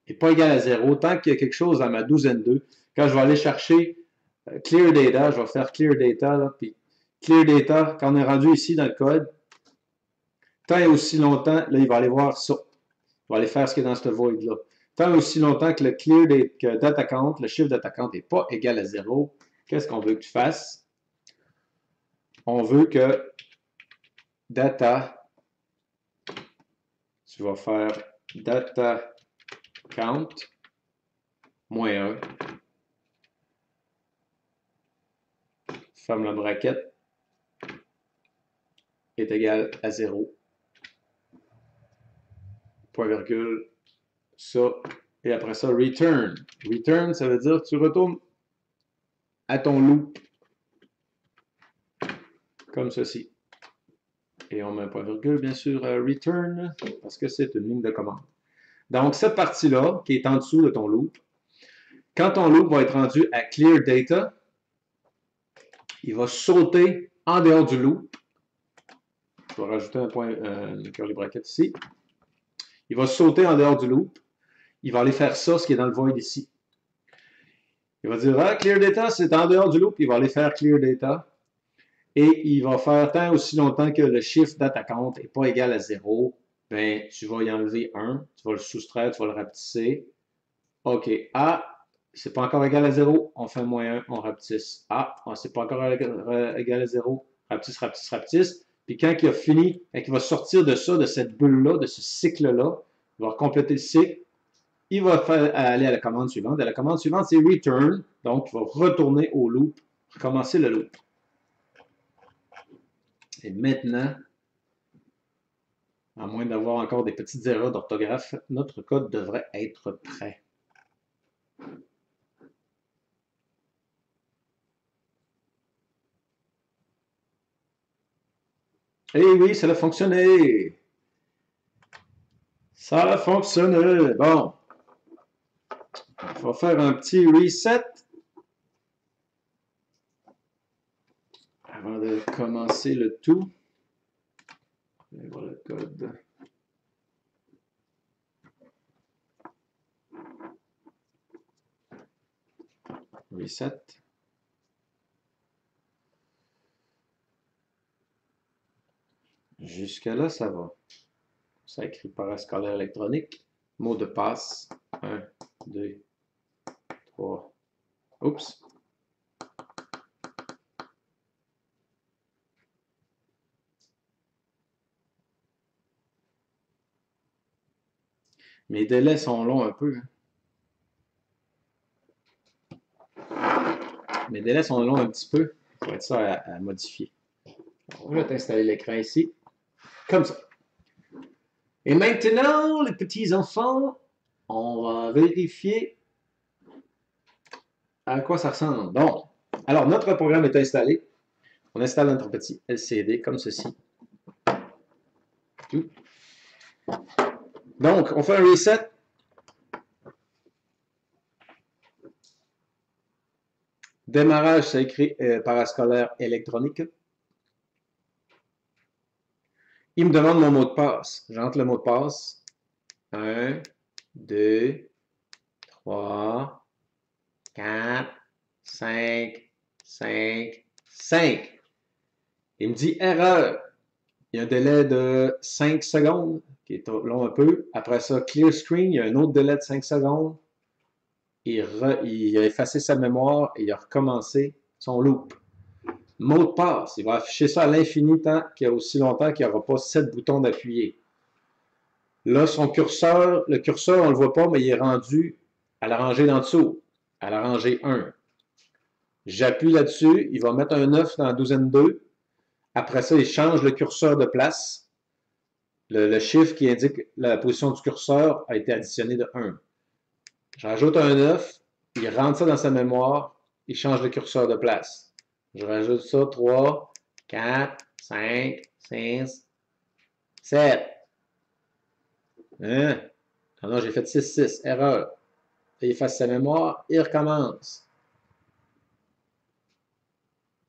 Et pas égal à 0. Tant qu'il y a quelque chose dans ma douzaine 2, quand je vais aller chercher clear data, je vais faire clear data, là, puis clear data, quand on est rendu ici dans le code, tant et aussi longtemps, là, il va aller voir ça. Il va aller faire ce qui est dans ce void-là. Tant et aussi longtemps que le clear data count, le chiffre data count n'est pas égal à 0, qu'est-ce qu'on veut que tu fasses? On veut que data, tu vas faire data count moins 1. Ferme la braquette, est égal à 0. Point virgule, ça, et après ça, return. Return, ça veut dire que tu retournes à ton loop, comme ceci. Et on met un point virgule, bien sûr, return, parce que c'est une ligne de commande. Donc, cette partie-là, qui est en dessous de ton loop, quand ton loop va être rendu à clear data, il va sauter en dehors du loop. Je vais rajouter un point, curly bracket ici. Il va sauter en dehors du loop. Il va aller faire ça, ce qui est dans le void ici. Il va dire, ah, clear data, c'est en dehors du loop. Il va aller faire clear data. Et il va faire tant aussi longtemps que le chiffre data count n'est pas égal à 0. Ben, tu vas y enlever 1. Tu vas le soustraire, tu vas le rapetisser. OK. Ah, c'est pas encore égal à 0, on fait moins 1, on rapetisse. Ah, c'est pas encore égal à 0, rapetisse, rapetisse, rapetisse. Puis quand il a fini, quand il va sortir de ça, de cette bulle-là, de ce cycle-là, il va compléter le cycle, il va aller à la commande suivante. Et la commande suivante, c'est return. Donc, il va retourner au loop, recommencer le loop. Et maintenant, à moins d'avoir encore des petites erreurs d'orthographe, notre code devrait être prêt. Eh oui, ça a fonctionné! Ça a fonctionné! Bon. On va faire un petit reset avant de commencer le tout. Je vais voir le code. Reset. Jusqu'à là, ça va. Ça écrit parascolaire électronique. Mot de passe. 1, 2, 3. Oups. Mes délais sont longs un peu. Mes délais sont longs un petit peu. Ça va être ça à modifier. On va t'installer l'écran ici. Comme ça. Et maintenant, les petits enfants, on va vérifier à quoi ça ressemble. Bon. Alors, notre programme est installé. On installe notre petit LCD comme ceci. Donc, on fait un reset. Démarrage, c'est écrit parascolaire électronique. Il me demande mon mot de passe. J'entre le mot de passe. 1, 2, 3, 4, 5, 5, 5. Il me dit erreur. Il y a un délai de 5 secondes, qui est long un peu. Après ça, clear screen, il y a un autre délai de 5 secondes. Il a effacé sa mémoire et il a recommencé son loop. Mot de passe, il va afficher ça à l'infini tant qu'il y a aussi longtemps qu'il n'y aura pas 7 boutons d'appuyer. Là, son curseur, le curseur, on ne le voit pas, mais il est rendu à la rangée d'en dessous, à la rangée 1. J'appuie là-dessus, il va mettre un 9 dans la douzaine 2. Après ça, il change le curseur de place. Le chiffre qui indique la position du curseur a été additionné de 1. Je rajoute un 9, il rentre ça dans sa mémoire, il change le curseur de place. Je rajoute ça 3, 4, 5, 6, 7. Hein? Ah non, j'ai fait 6, 6. Erreur. Il efface sa mémoire, il recommence.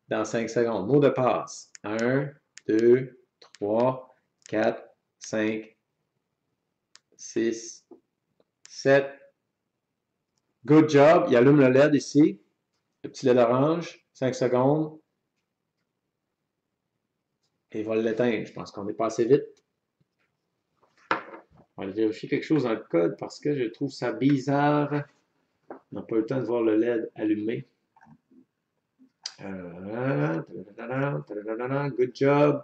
Dans 5 secondes. Mot de passe. 1, 2, 3, 4, 5, 6, 7. Good job. Il allume le LED ici. Le petit LED orange. 5 secondes. Et il va l'éteindre. Je pense qu'on est passé vite. On va vérifier quelque chose dans le code parce que je trouve ça bizarre. On n'a pas eu le temps de voir le LED allumé. Good job.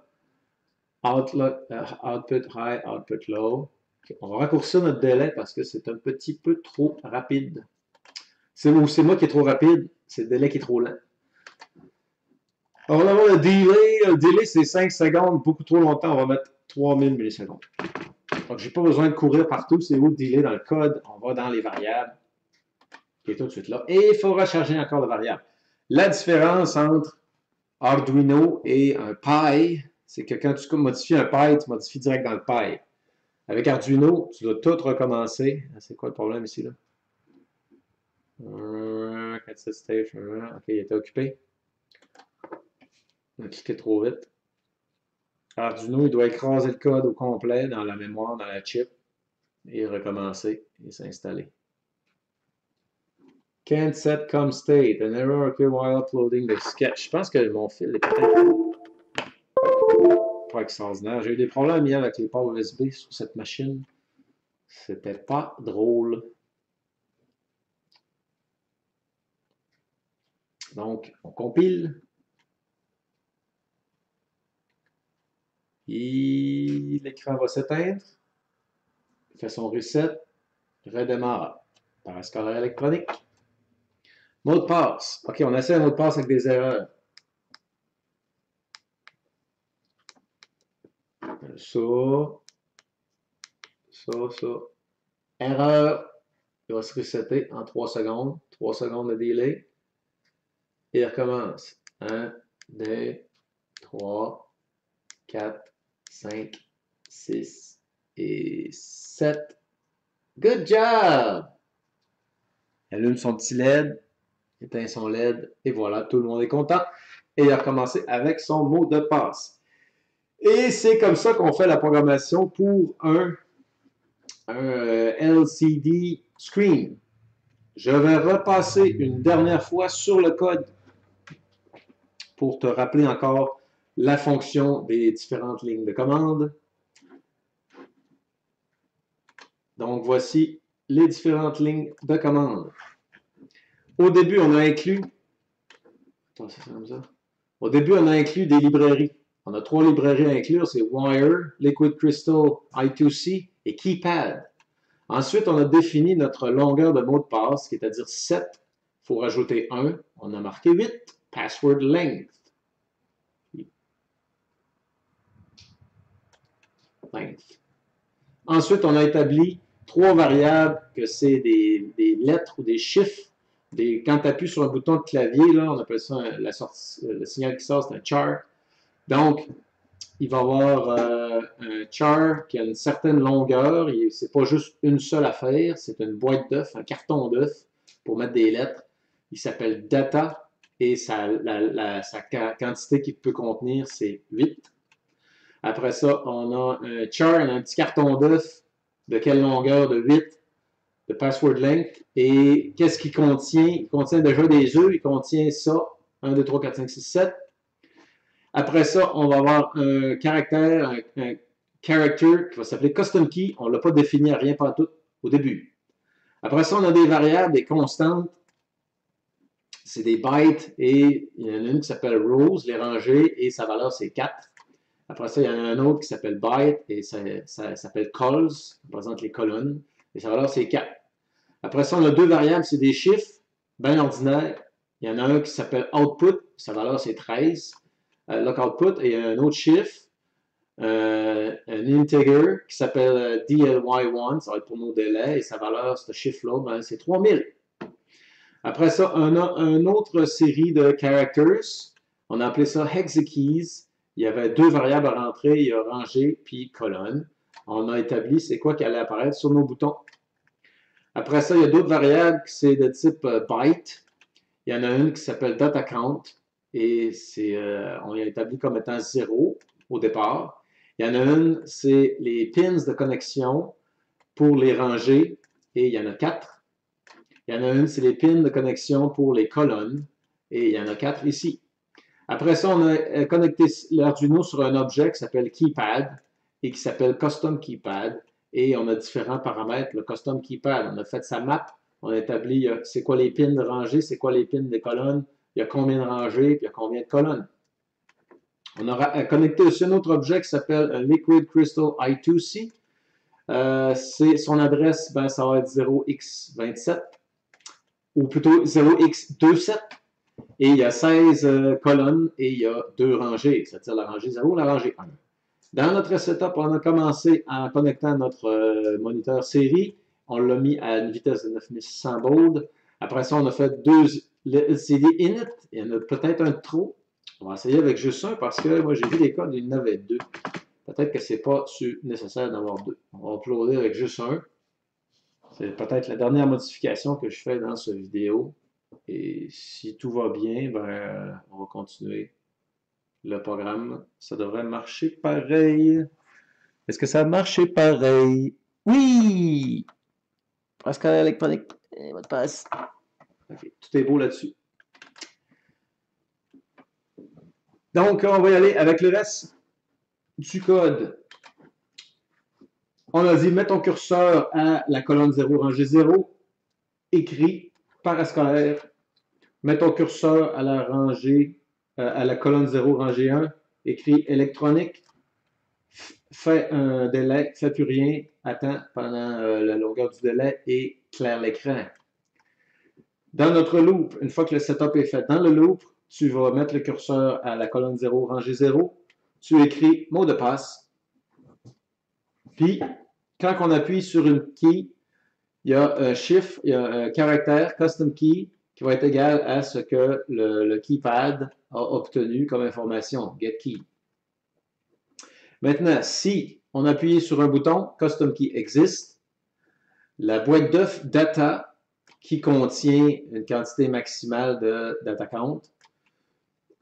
Output high, output low. Okay. On va raccourcir notre délai parce que c'est un petit peu trop rapide. C'est moi qui est trop rapide, c'est le délai qui est trop lent. On va avoir le delay. Le délai, c'est 5 secondes, beaucoup trop longtemps. On va mettre 3000 millisecondes. Donc, je n'ai pas besoin de courir partout. C'est où le delay dans le code? On va dans les variables, qui est tout de suite là. Et il faut recharger encore la variable. La différence entre Arduino et un Pi, c'est que quand tu modifies un Pi, tu modifies direct dans le Pi. Avec Arduino, tu dois tout recommencer. C'est quoi le problème ici, là? OK, il était occupé. On a cliqué trop vite. Arduino, il doit écraser le code au complet dans la mémoire, dans la chip, et recommencer et s'installer. Can't set com state. An error occurred while uploading the sketch. Je pense que mon fil est peut-être pas extraordinaire. J'ai eu des problèmes hier avec les ports USB sur cette machine. C'était pas drôle. Donc, on compile. Et l'écran va s'éteindre. Il fait son reset. Redémarre. Parascolaire électronique. Mot de passe. OK, on essaie un mot de passe avec des erreurs. Ça. Erreur. Il va se resetter en 3 secondes. 3 secondes de délai. Et il recommence. 1, 2, 3, 4, 5, 6 et 7. Good job! Il allume son petit LED, éteint son LED, et voilà, tout le monde est content. Et il a recommencé avec son mot de passe. Et c'est comme ça qu'on fait la programmation pour un LCD screen. Je vais repasser une dernière fois sur le code pour te rappeler encore la fonction des différentes lignes de commande. Donc, voici les différentes lignes de commande. Au début, on a inclus... Attends, c'est comme ça. Au début, on a inclus des librairies. On a 3 librairies à inclure, c'est Wire, Liquid Crystal, I2C et Keypad. Ensuite, on a défini notre longueur de mot de passe, qui est à dire 7. Il faut rajouter 1. On a marqué 8. Password length. Ensuite, on a établi 3 variables, que c'est des lettres ou des chiffres. Quand tu appuies sur un bouton de clavier, là, on appelle ça le signal qui sort, c'est un char. Donc, il va y avoir un char qui a une certaine longueur. Ce n'est pas juste une seule affaire, c'est une boîte d'œufs, un carton d'œufs pour mettre des lettres. Il s'appelle data et sa quantité qu'il peut contenir, c'est 8. Après ça, on a un char, un petit carton d'œuf de quelle longueur? De 8, de password length. Et qu'est-ce qu'il contient? Il contient déjà des œufs, il contient ça, 1, 2, 3, 4, 5, 6, 7. Après ça, on va avoir un caractère, un character qui va s'appeler custom key. On ne l'a pas défini à rien partout au début. Après ça, on a des variables, des constantes. C'est des bytes et il y en a une qui s'appelle rows, les rangées, et sa valeur c'est 4. Après ça, il y en a un autre qui s'appelle byte et ça s'appelle cols, ça représente les colonnes, et sa valeur c'est 4. Après ça, on a 2 variables, c'est des chiffres, bien ordinaires. Il y en a un qui s'appelle output, sa valeur c'est 13. Lock output, et il y a un autre chiffre, un integer qui s'appelle DLY1, ça va être pour nos délais, et sa valeur, ce chiffre-là, ben, c'est 3000. Après ça, on a une autre série de characters, on a appelé ça hexakeys. Il y avait 2 variables à rentrer, il y a rangée puis colonne. On a établi c'est quoi qui allait apparaître sur nos boutons. Après ça, il y a d'autres variables qui c'est de type byte. Il y en a une qui s'appelle datacount et on l'a établi comme étant 0 au départ. Il y en a une, c'est les pins de connexion pour les rangées et il y en a 4. Il y en a une, c'est les pins de connexion pour les colonnes et il y en a 4 ici. Après ça, on a connecté l'Arduino sur un objet qui s'appelle Keypad et qui s'appelle Custom Keypad. Et on a différents paramètres. Le Custom Keypad, on a fait sa map. On a établi c'est quoi les pins de rangée, c'est quoi les pins des colonnes, il y a combien de rangées, puis il y a combien de colonnes. On a connecté aussi un autre objet qui s'appelle Liquid Crystal I2C. Son adresse, ben, ça va être 0x27, ou plutôt 0x27. Et il y a 16 colonnes et il y a 2 rangées, c'est-à-dire la rangée 0 et la rangée 1. Dans notre setup, on a commencé en connectant notre moniteur série. On l'a mis à une vitesse de 9600 baud. Après ça, on a fait 2 LCD init. Il y en a peut-être un trop. On va essayer avec juste un parce que moi, j'ai vu les codes, il y en avait 2. Peut-être que ce n'est pas nécessaire d'avoir 2. On va uploader avec juste un. C'est peut-être la dernière modification que je fais dans cette vidéo. Et si tout va bien, ben, on va continuer le programme. Ça devrait marcher pareil. Est-ce que ça a marché pareil? Oui! Parascolaire électronique. Et mot de passe. Okay. Tout est beau là-dessus. Donc, on va y aller avec le reste du code. On a dit, mets ton curseur à la colonne 0, rangée 0, écrit parascolaire Mets ton curseur à la rangée, à la colonne 0, rangée 1, écrit électronique, fais un délai, fais plus rien, attends pendant la longueur du délai et claire l'écran. Dans notre loop, une fois que le setup est fait dans le loop, tu vas mettre le curseur à la colonne 0, rangée 0, tu écris mot de passe, puis quand on appuie sur une key, il y a un chiffre, il y a un caractère, custom key, qui va être égal à ce que le keypad a obtenu comme information, get key. Maintenant, si on appuie sur un bouton, custom key existe, la boîte d'œuf data qui contient une quantité maximale de data count,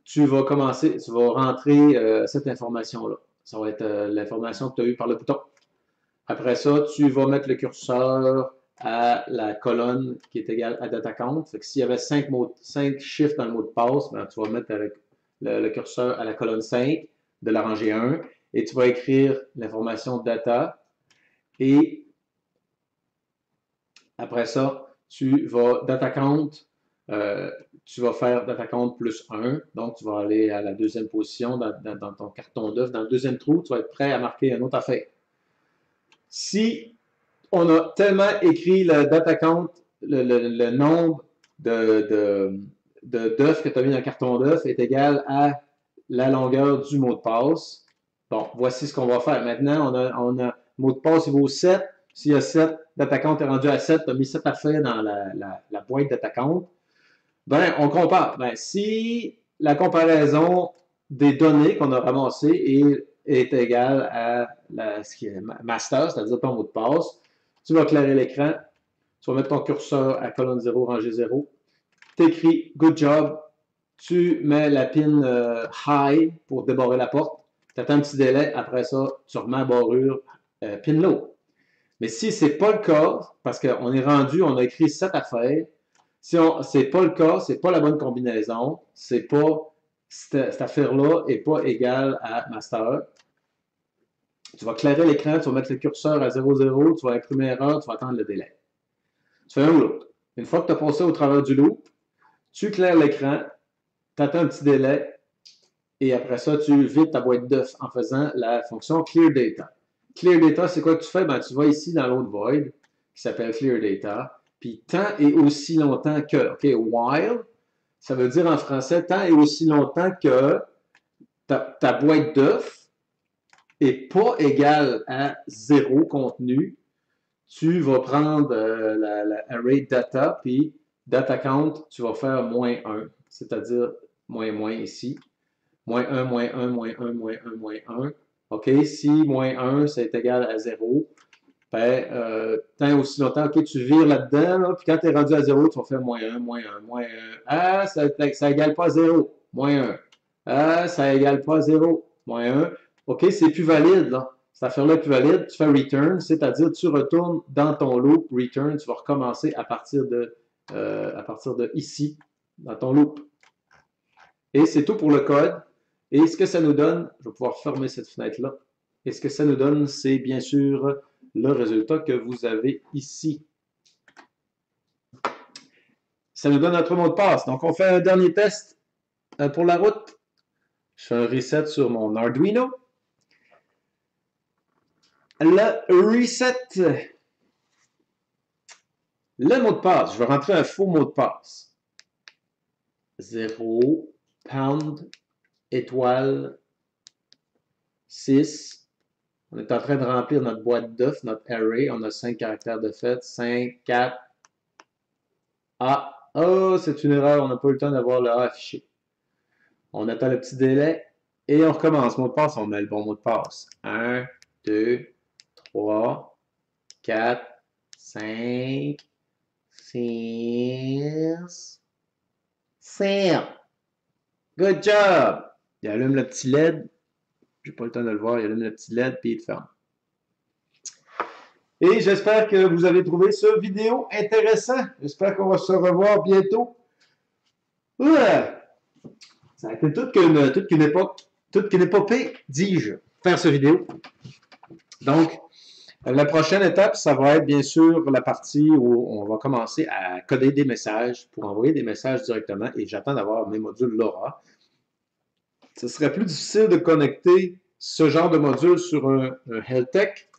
tu vas rentrer cette information-là. Ça va être l'information que tu as eue par le bouton. Après ça, tu vas mettre le curseur à la colonne qui est égale à data count. Fait que s'il y avait 5 chiffres dans le mot de passe, ben, tu vas mettre avec le curseur à la colonne 5 de la rangée 1 et tu vas écrire l'information data et après ça, tu vas data count, tu vas faire data count plus 1, donc tu vas aller à la deuxième position dans ton carton d'œuf. Dans le deuxième trou, tu vas être prêt à marquer une autre affaire. Si on a tellement écrit le data count, le nombre d'œufs que tu as mis dans le carton d'œuf est égal à la longueur du mot de passe. Bon, voici ce qu'on va faire. Maintenant, on a mot de passe, il vaut 7. S'il y a 7, data count est rendu à 7, tu as mis 7 affaires dans la boîte data count. Ben, on compare. Ben, si la comparaison des données qu'on a ramassées est égale à ce qui est master, c'est-à-dire ton mot de passe, tu vas éclairer l'écran, tu vas mettre ton curseur à colonne 0, rangée 0, tu écris good job, tu mets la pin high pour débarrer la porte, tu attends un petit délai, après ça, tu remets la barrure pin low. Mais si ce n'est pas le cas, parce qu'on est rendu, on a écrit cette affaire, si ce n'est pas le cas, ce n'est pas la bonne combinaison, c'est pas cette affaire-là n'est pas égale à master, tu vas clairer l'écran, tu vas mettre le curseur à 0,0, tu vas imprimer erreur, tu vas attendre le délai. Tu fais un ou l'autre. Une fois que tu as passé au travers du loop, tu claires l'écran, tu attends un petit délai, et après ça, tu vides ta boîte d'œuf en faisant la fonction clear data. Clear data, c'est quoi que tu fais? Ben, tu vas ici dans l'autre void, qui s'appelle clear data, puis tant et aussi longtemps que, OK, while, ça veut dire en français, tant et aussi longtemps que ta boîte d'œuf n'est pas égale à 0 contenu, tu vas prendre la array data, puis data count, tu vas faire moins 1, c'est-à-dire moins ici. Moins 1, moins 1, moins 1, moins 1, moins 1. OK, si moins 1, c'est égal à 0, ben, tant aussi longtemps, OK, tu vires là-dedans, là, puis quand tu es rendu à 0, tu vas faire moins 1, moins 1, moins 1. Ah, ça égale pas 0, moins 1. Ah, ça égale pas 0, moins 1. OK, c'est plus valide, là. Cette affaire-là est plus valide. Tu fais return, c'est-à-dire tu retournes dans ton loop, return, tu vas recommencer à partir de ici, dans ton loop. Et c'est tout pour le code. Et ce que ça nous donne, je vais pouvoir fermer cette fenêtre-là. Et ce que ça nous donne, c'est bien sûr le résultat que vous avez ici. Ça nous donne notre mot de passe. Donc, on fait un dernier test pour la route. Je fais un reset sur mon Arduino. Le reset. Le mot de passe. Je vais rentrer un faux mot de passe. 0, pound, étoile, 6. On est en train de remplir notre boîte d'œuf, notre array. On a 5 caractères de fait. 5, 4. Ah, oh, c'est une erreur. On n'a pas eu le temps d'avoir le A affiché. On attend le petit délai et on recommence. Mot de passe, on met le bon mot de passe. 1, 2, 3, 4, 5, 6, 7. Good job! Il allume le petit LED. J'ai pas le temps de le voir. Il allume le petit LED puis il ferme. Et j'espère que vous avez trouvé cette vidéo intéressant. J'espère qu'on va se revoir bientôt. Ouais. Ça a été toute qu'une épopée, dis-je, faire cette vidéo. Donc, La prochaine étape, ça va être bien sûr la partie où on va commencer à coder des messages pour envoyer des messages directement et j'attends d'avoir mes modules LoRa. Ce serait plus difficile de connecter ce genre de module sur un Heltec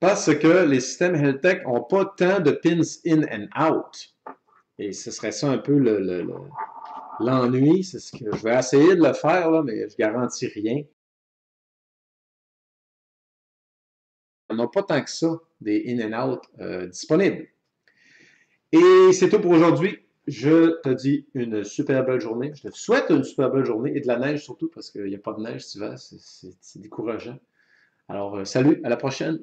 parce que les systèmes Heltec n'ont pas tant de pins in and out. Et ce serait ça un peu l'ennui. C'est ce que je vais essayer de le faire, là, mais je garantis rien. On n'a pas tant que ça des in and out disponibles. Et c'est tout pour aujourd'hui. Je te dis une super belle journée. Je te souhaite une super belle journée et de la neige surtout parce qu'il n'y a pas de neige cet hiver. C'est décourageant. Alors, salut, à la prochaine.